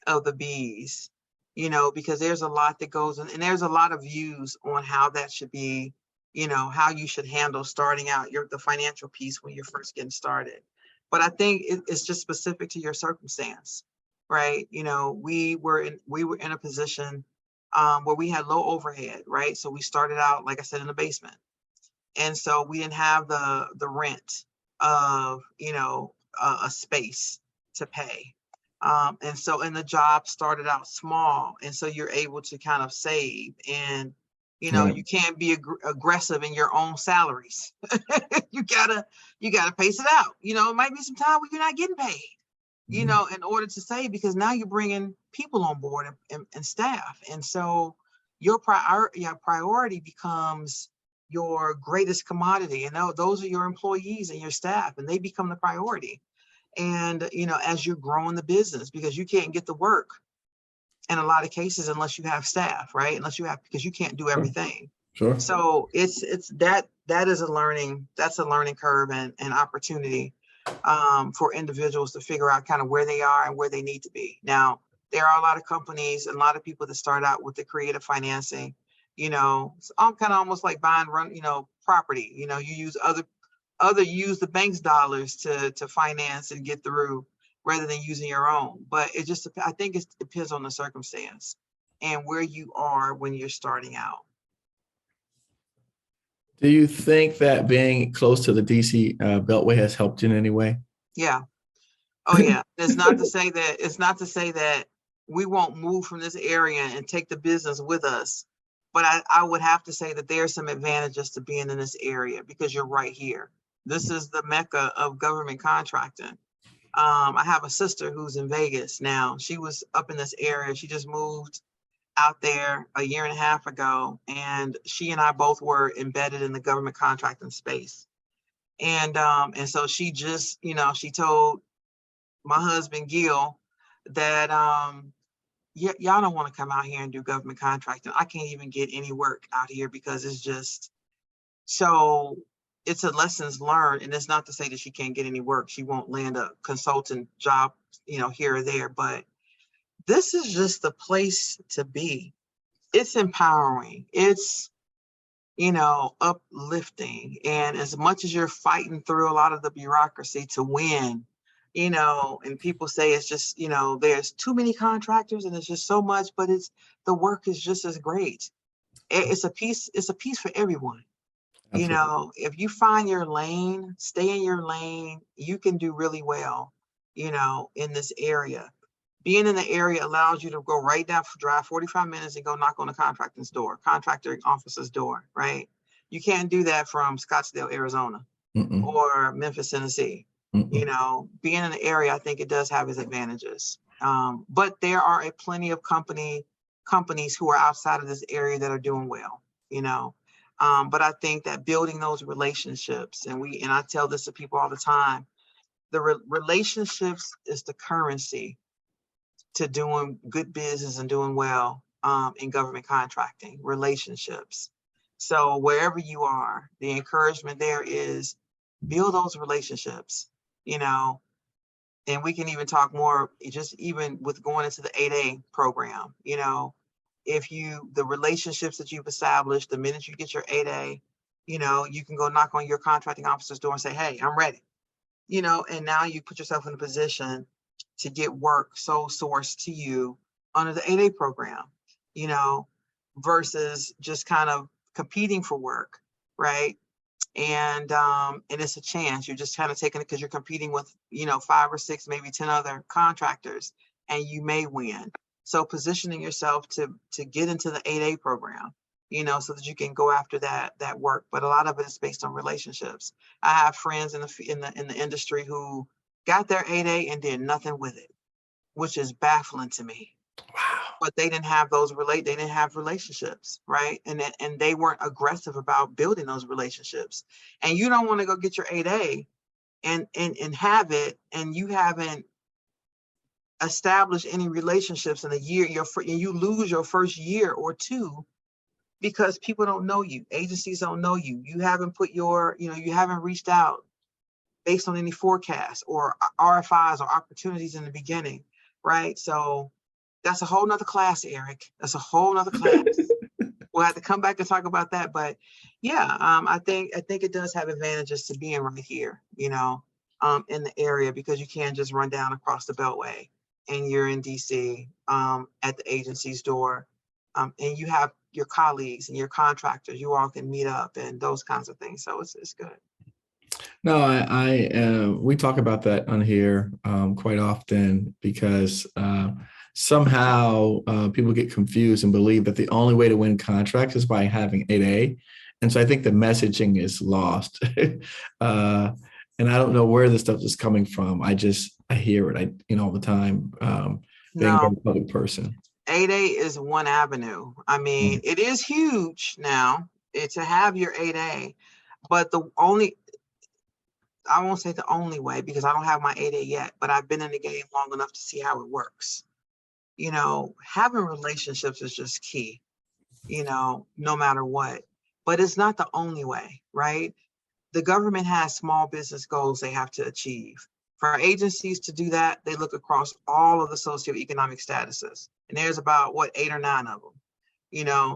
of the B's, because there's a lot that goes in, and there's a lot of views on how that should be, how you should handle starting out the financial piece when you're first getting started. But I think it's just specific to your circumstance, right? We were in a position where we had low overhead, right? So we started out, like I said, in the basement. And so we didn't have the rent of, a space to pay. And the job started out small. And so you're able to kind of save and, Right. you can't be aggressive in your own salaries. you gotta pace it out. It might be some time where you're not getting paid, in order to save, because now you're bringing people on board and staff. And so your priority becomes your greatest commodity. And those are your employees and your staff, and they become the priority. And, as you're growing the business, because you can't get the work in a lot of cases unless you have staff, right? Because you can't do Sure. everything. Sure. So it's that is a learning curve and opportunity for individuals to figure out kind of where they are and where they need to be. Now, there are a lot of companies and a lot of people that start out with the creative financing, it's all kind of almost like buying property. You use use the bank's dollars to finance and get through rather than using your own. But I think it depends on the circumstance and where you are when you're starting out. Do you think that being close to the DC Beltway has helped you in any way? Yeah. Oh yeah. It's not to say that we won't move from this area and take the business with us. But I would have to say that there are some advantages to being in this area because you're right here. This is the mecca of government contracting. I have a sister who's in Vegas now. She was up in this area. She just moved out there a year and a half ago, and she and I both were embedded in the government contracting space. And so she just, she told my husband Gil that y'all don't want to come out here and do government contracting. I can't even get any work out here because it's just so it's a lessons learned. And it's not to say that she can't get any work. She won't land a consultant job, here or there, but this is just the place to be. It's empowering. It's, uplifting. And as much as you're fighting through a lot of the bureaucracy to win, and people say it's just, there's too many contractors and it's just so much, but the work is just as great. It's a piece for everyone. Absolutely. If you find your lane, stay in your lane, you can do really well, in this area. Being in the area allows you to go right down, drive 45 minutes and go knock on a contractor officer's door, right? You can't do that from Scottsdale, Arizona Mm-mm. or Memphis, Tennessee. Mm-mm. Being in the area, I think it does have its advantages. But there are plenty of companies who are outside of this area that are doing well, but I think that building those relationships, and I tell this to people all the time, the relationships is the currency to doing good business and doing well in government contracting, relationships. So wherever you are, the encouragement there is build those relationships, and we can even talk more, just even with going into the 8A program, the relationships that you've established, the minute you get your 8A, you can go knock on your contracting officer's door and say, hey, I'm ready, and now you put yourself in a position to get work sole sourced to you under the 8A program, versus just kind of competing for work, right? And it's a chance. You're just kind of taking it because you're competing with 5 or 6, maybe 10 other contractors, and you may win. So positioning yourself to get into the 8A program, so that you can go after that work. But a lot of it is based on relationships. I have friends in the industry who got their 8A and did nothing with it, which is baffling to me. Wow. But they didn't have they didn't have relationships, right? And they weren't aggressive about building those relationships. And you don't want to go get your 8A and have it, and you haven't established any relationships in a year, and you lose your first year or two because people don't know you, agencies don't know you, you haven't put your, you haven't reached out based on any forecasts or RFIs or opportunities in the beginning, right? So that's a whole nother class, Eric. That's a whole nother class. We'll have to come back and talk about that. But yeah, I think it does have advantages to being right here, in the area, because you can't just run down across the Beltway and you're in DC at the agency's door. And you have your colleagues and your contractors, you all can meet up and those kinds of things. So it's good. No, we talk about that on here quite often because somehow people get confused and believe that the only way to win contracts is by having 8A. And so I think the messaging is lost. And I don't know where this stuff is coming from. I hear it, all the time, being a public person. 8A is one avenue. I mean, it is huge now to have your 8A, but I won't say the only way because I don't have my 8A yet, but I've been in the game long enough to see how it works. Having relationships is just key, no matter what, but it's not the only way, right? The government has small business goals they have to achieve. For our agencies to do that, they look across all of the socioeconomic statuses, and there's about 8 or 9 of them,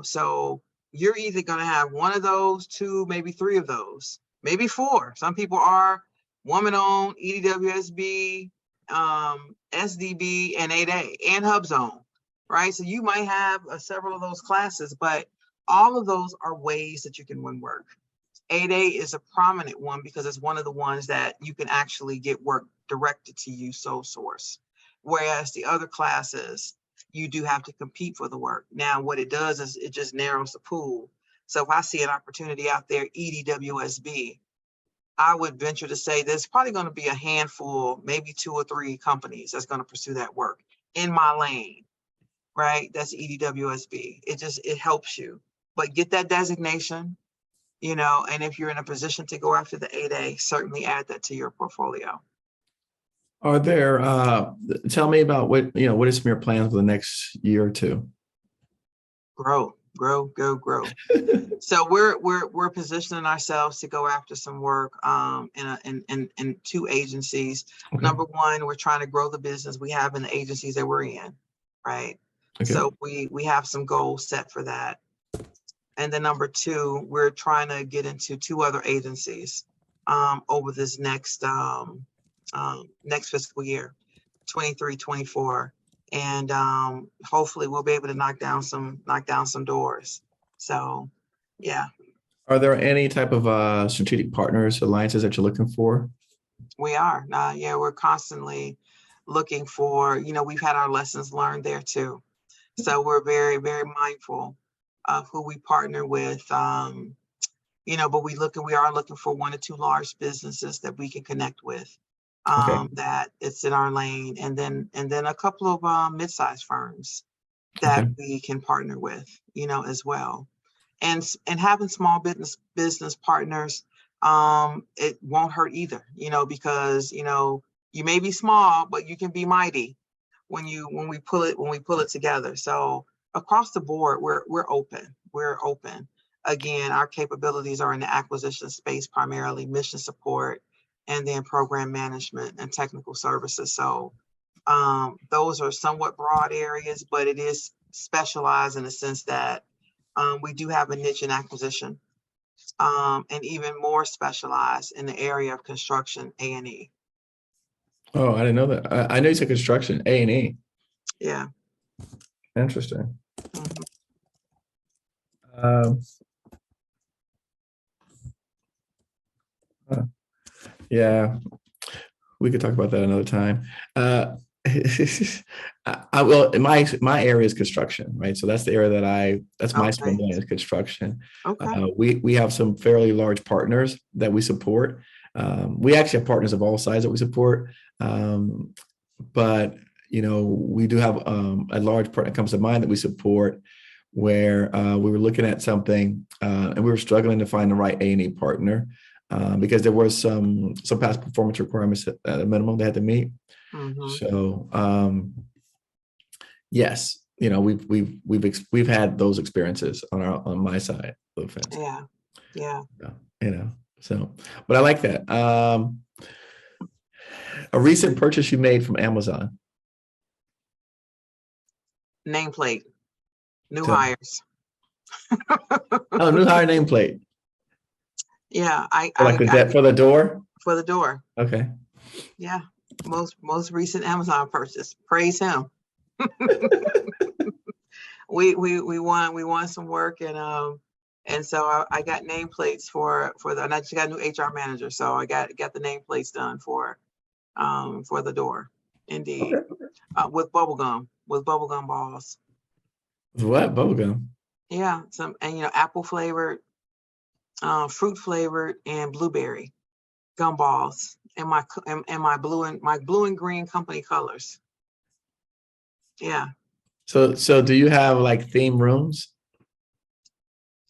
so you're either going to have one of those, 2, maybe 3 of those, maybe 4. Some people are woman-owned, EDWSB, SDB, and 8A, and HubZone, right? So you might have several of those classes, but all of those are ways that you can win work. 8A is a prominent one because it's one of the ones that you can actually get work directed to you, sole source. Whereas the other classes, you do have to compete for the work. Now, what it does is it just narrows the pool. So if I see an opportunity out there, EDWSB, I would venture to say there's probably going to be a handful, maybe 2 or 3 companies that's going to pursue that work in my lane, right? That's EDWSB. It helps you, but get that designation, and if you're in a position to go after the 8A, certainly add that to your portfolio. Are there, tell me about what are some of your plans for the next year or 2? Grow. So we're positioning ourselves to go after some work in 2 agencies. Okay. Number 1, we're trying to grow the business we have in the agencies that we're in, right? Okay. So we have some goals set for that. And then number 2, we're trying to get into 2 other agencies over this next fiscal year, 23-24. And hopefully we'll be able to knock down some doors. So, yeah. Are there any type of strategic partners, alliances that you're looking for? We are. Yeah, we're constantly looking for, we've had our lessons learned there too. So we're very, very mindful of who we partner with, but we are looking for 1 or 2 large businesses that we can connect with. Okay. That it's in our lane, and then a couple of mid-sized firms that we can partner with, as well, and having small business partners, it won't hurt either, because you may be small, but you can be mighty when we pull it together. So across the board, we're open. Again, our capabilities are in the acquisition space, primarily mission support, and then program management and technical services. So those are somewhat broad areas, but it is specialized in the sense that we do have a niche in acquisition, and even more specialized in the area of construction, A&E. Oh, I didn't know that. I know you said construction, A&E. Yeah. Interesting. Mm-hmm. Yeah, we could talk about that another time. My area is construction, right? So that's the area that's my swim lane is construction. Okay. We have some fairly large partners that we support. We actually have partners of all sizes that we support. But we do have a large part that comes to mind that we support, where we were looking at something and we were struggling to find the right A&E partner because there were some past performance requirements at a minimum they had to meet. So yes, we've had those experiences on my side of the fence. Yeah. So, but I like that. A recent purchase you made from Amazon. Nameplate. New hires. Oh, new hire nameplate. Yeah, for the door. For the door. Okay. Yeah, most recent Amazon purchase. Praise him. we want some work, and so I got nameplates for and I just got a new HR manager, so I got the nameplates done for the door. Indeed. With bubblegum balls. What bubblegum? Yeah, and apple flavored, fruit flavored, and blueberry gum balls in my blue and green company colors. Yeah. So do you have like theme rooms?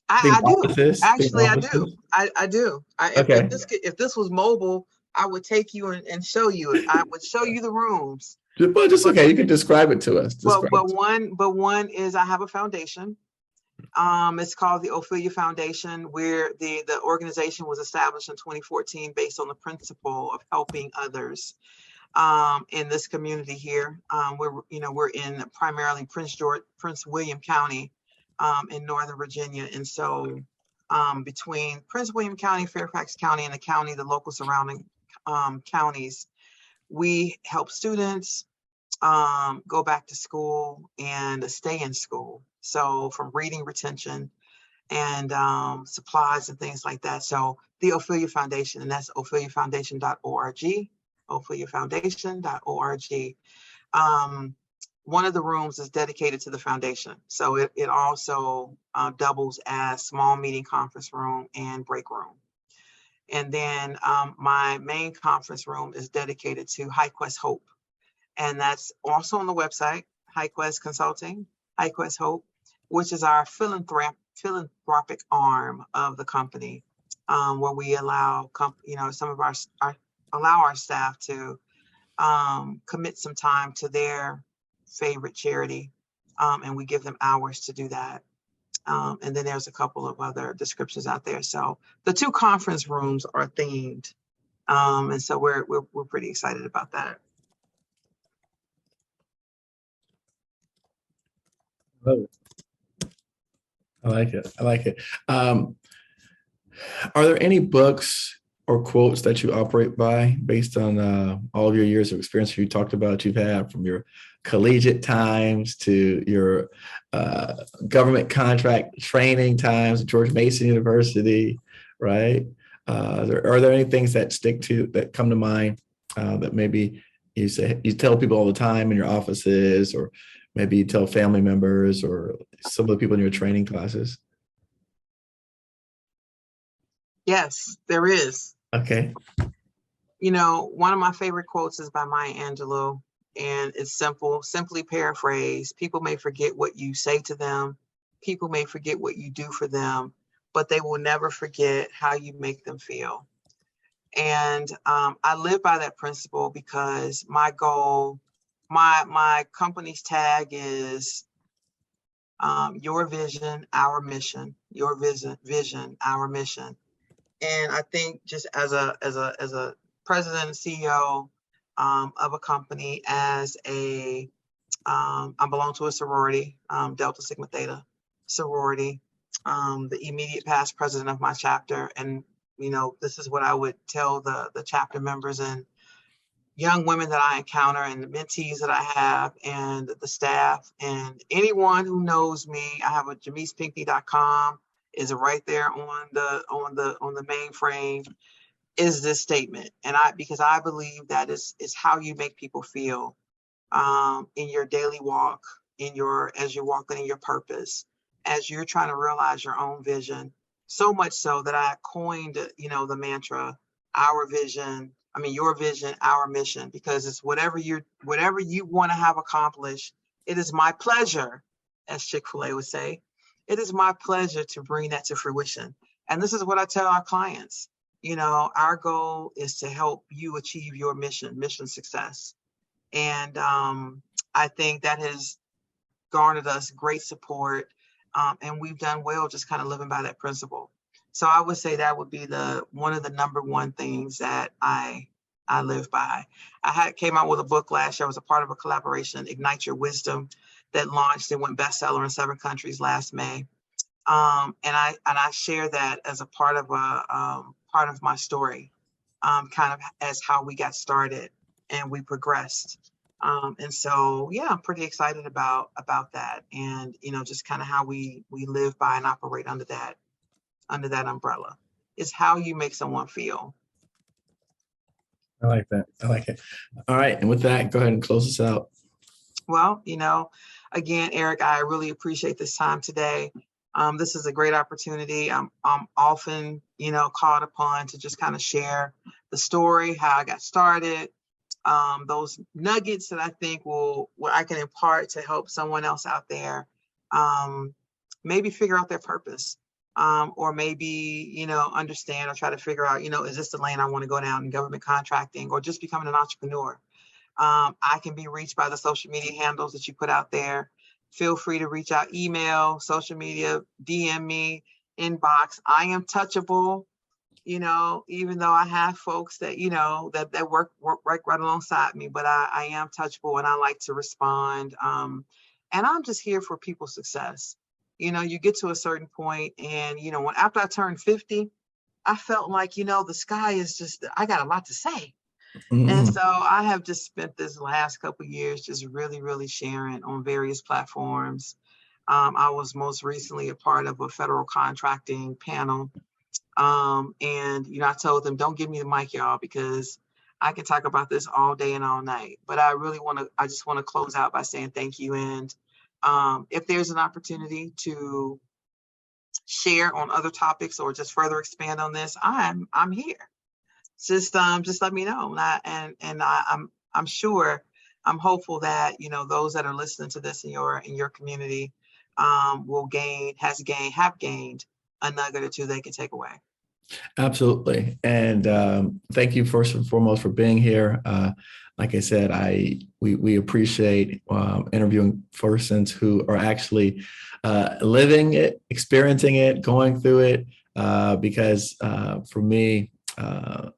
I do. Offices? Actually, I do. I do. Okay. If this was mobile, I would take you and show you it. I would show you the rooms. Well, just okay. You can describe it to us. But one is I have a foundation. It's called the Ophelia Foundation, where the organization was established in 2014 based on the principle of helping others in this community here. We're in primarily Prince William County in Northern Virginia, and so between Prince William County, Fairfax County, and the local surrounding counties, we help students go back to school and stay in school. So from reading retention and supplies and things like that. So the Ophelia Foundation, and that's opheliafoundation.org, opheliafoundation.org. One of the rooms is dedicated to the foundation. So it also doubles as small meeting conference room and break room. And then my main conference room is dedicated to HyQuest Hope. And that's also on the website, HyQuest Consulting, HyQuest Hope, which is our philanthropic arm of the company, where we allow our staff to commit some time to their favorite charity, and we give them hours to do that. And then there's a couple of other descriptions out there. So the two conference rooms are themed, and so we're pretty excited about that. I like it. Are there any books or quotes that you operate by based on all of your years of experience you talked about you've had from your collegiate times to your government contract training times at George Mason University, right? Are there any things that come to mind that maybe you tell people all the time in your offices, or maybe you tell family members or some of the people in your training classes? Yes, there is. Okay. One of my favorite quotes is by Maya Angelou, and it's simply paraphrased. People may forget what you say to them. People may forget what you do for them, but they will never forget how you make them feel. And I live by that principle because my goal, my company's tag is your vision, our mission. Your vision, our mission. And I think just as a president and CEO of a company, I belong to a sorority, Delta Sigma Theta sorority, the immediate past president of my chapter. And, this is what I would tell the chapter members and young women that I encounter and the mentees that I have and the staff and anyone who knows me. I have a JameecePinckney.com is right there on the mainframe, is this statement. And because I believe that is how you make people feel in your daily walk, as you're walking in your purpose, as you're trying to realize your own vision. So much so that I coined, the mantra, our vision, your vision, our mission, because it's whatever you want to have accomplished. It is my pleasure, as Chick-fil-A would say, it is my pleasure to bring that to fruition. And this is what I tell our clients. Our goal is to help you achieve your mission success. And I think that has garnered us great support. And we've done well just kind of living by that principle. So I would say that would be one of the number one things that I live by. I came out with a book last year. I was a part of a collaboration, Ignite Your Wisdom, that launched and went bestseller in 7 countries last May. And I share that as a part of my story, kind of as how we got started and we progressed. And so, yeah, I'm pretty excited about that, and just kind of how we live by and operate under that umbrella. Is how you make someone feel. I like that. I like it. All right, and with that, go ahead and close us out. Well, again, Eric, I really appreciate this time today. This is a great opportunity. I'm often, called upon to just kind of share the story, how I got started, those nuggets that I think what I can impart to help someone else out there, maybe figure out their purpose, or maybe, understand or try to figure out, is this the lane I want to go down in government contracting or just becoming an entrepreneur? I can be reached by the social media handles that you put out there. Feel free to reach out, email, social media, DM me, inbox. I am touchable, even though I have folks that, that work right alongside me, but I am touchable and I like to respond. And I'm just here for people's success. You get to a certain point and, after I turned 50, I felt like, the sky is just, I got a lot to say. Mm-hmm. And so I have just spent this last couple of years just really, really sharing on various platforms. I was most recently a part of a federal contracting panel. And, I told them, don't give me the mic, y'all, because I can talk about this all day and all night. But I just want to close out by saying thank you. And if there's an opportunity to share on other topics or just further expand on this, I'm here. Just let me know. I'm sure, I'm hopeful that, those that are listening to this in your community have gained a nugget or two they can take away. Absolutely. And thank you first and foremost for being here. Like I said, we appreciate interviewing persons who are actually living it, experiencing it, going through it, because for me,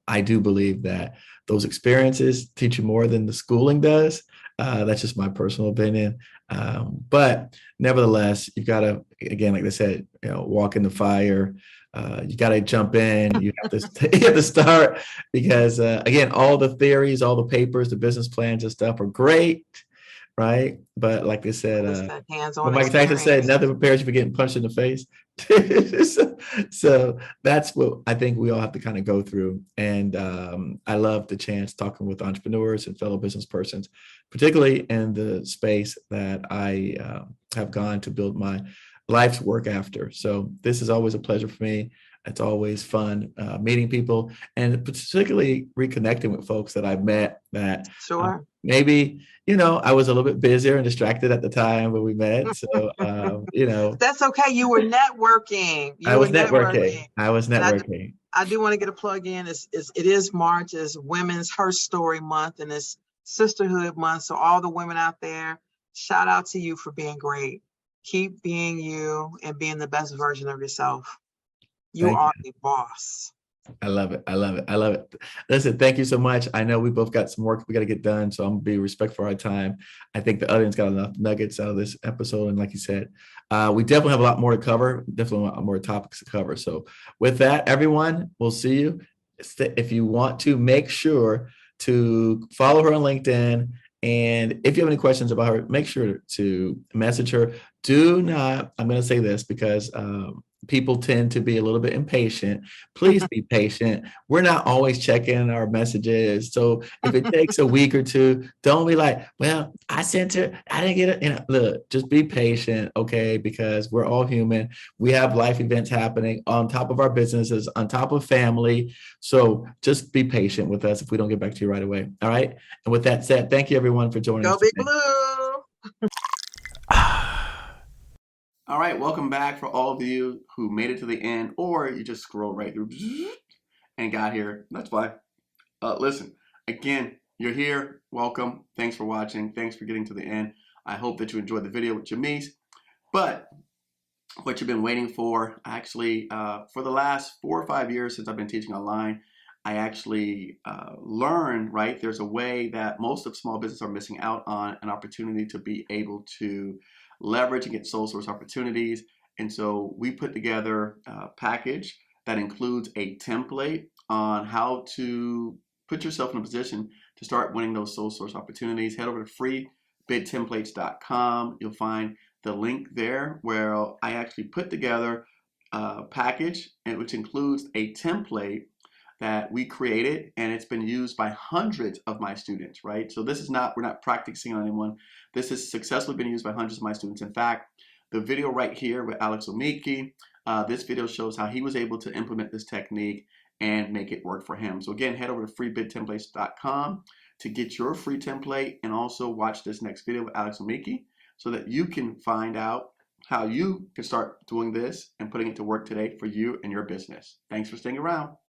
I do believe that those experiences teach you more than the schooling does. That's just my personal opinion. But nevertheless, you've got to, again, like I said, walk in the fire. You got to jump in. You have to start because, again, all the theories, all the papers, the business plans and stuff are great. Right. But like I said, what Mike Tyson said, nothing prepares you for getting punched in the face. So that's what I think we all have to kind of go through. And I love the chance talking with entrepreneurs and fellow business persons, particularly in the space that I have gone to build my life's work after. So this is always a pleasure for me. It's always fun meeting people and particularly reconnecting with folks that I've met that maybe, I was a little bit busier and distracted at the time when we met. So, That's okay. You were networking. I was networking. I do want to get a plug in. It is March, is Women's Her Story Month, and it's Sisterhood Month. So all the women out there, shout out to you for being great. Keep being you and being the best version of yourself. You are a boss. I love it. Listen, thank you so much. I know we both got some work we got to get done, so I'm gonna be respectful for our time. I think the audience got enough nuggets out of this episode, and like you said, we definitely have a lot more to cover. Definitely a lot more topics to cover. So with that, everyone, we'll see you. If you want to, make sure to follow her on LinkedIn. And if you have any questions about her, make sure to message her. Do not, I'm going to say this because people tend to be a little bit impatient. Please be patient. We're not always checking our messages. So if it takes a week or two, don't be like, well, I sent her, I didn't get it. Look, just be patient, okay? Because we're all human. We have life events happening on top of our businesses, on top of family. So just be patient with us if we don't get back to you right away. All right. And with that said, thank you everyone for joining Go us Big today. Blue. All right, welcome back for all of you who made it to the end, or you just scrolled right through and got here. That's fine. Listen, again, you're here. Welcome. Thanks for watching. Thanks for getting to the end. I hope that you enjoyed the video with Jameece. But what you've been waiting for, actually, for the last 4 or 5 years since I've been teaching online, I actually learned, right, there's a way that most of small business are missing out on an opportunity to be able to leverage and get sole source opportunities. And so we put together a package that includes a template on how to put yourself in a position to start winning those sole source opportunities. Head over to freebidtemplates.com. You'll find the link there where I actually put together a package which includes a template that we created, and it's been used by hundreds of my students, right? So this is not, we're not practicing on anyone. This has successfully been used by hundreds of my students. In fact, the video right here with Alex Omiki, this video shows how he was able to implement this technique and make it work for him. So again, head over to freebidtemplates.com to get your free template, and also watch this next video with Alex Omiki so that you can find out how you can start doing this and putting it to work today for you and your business. Thanks for staying around.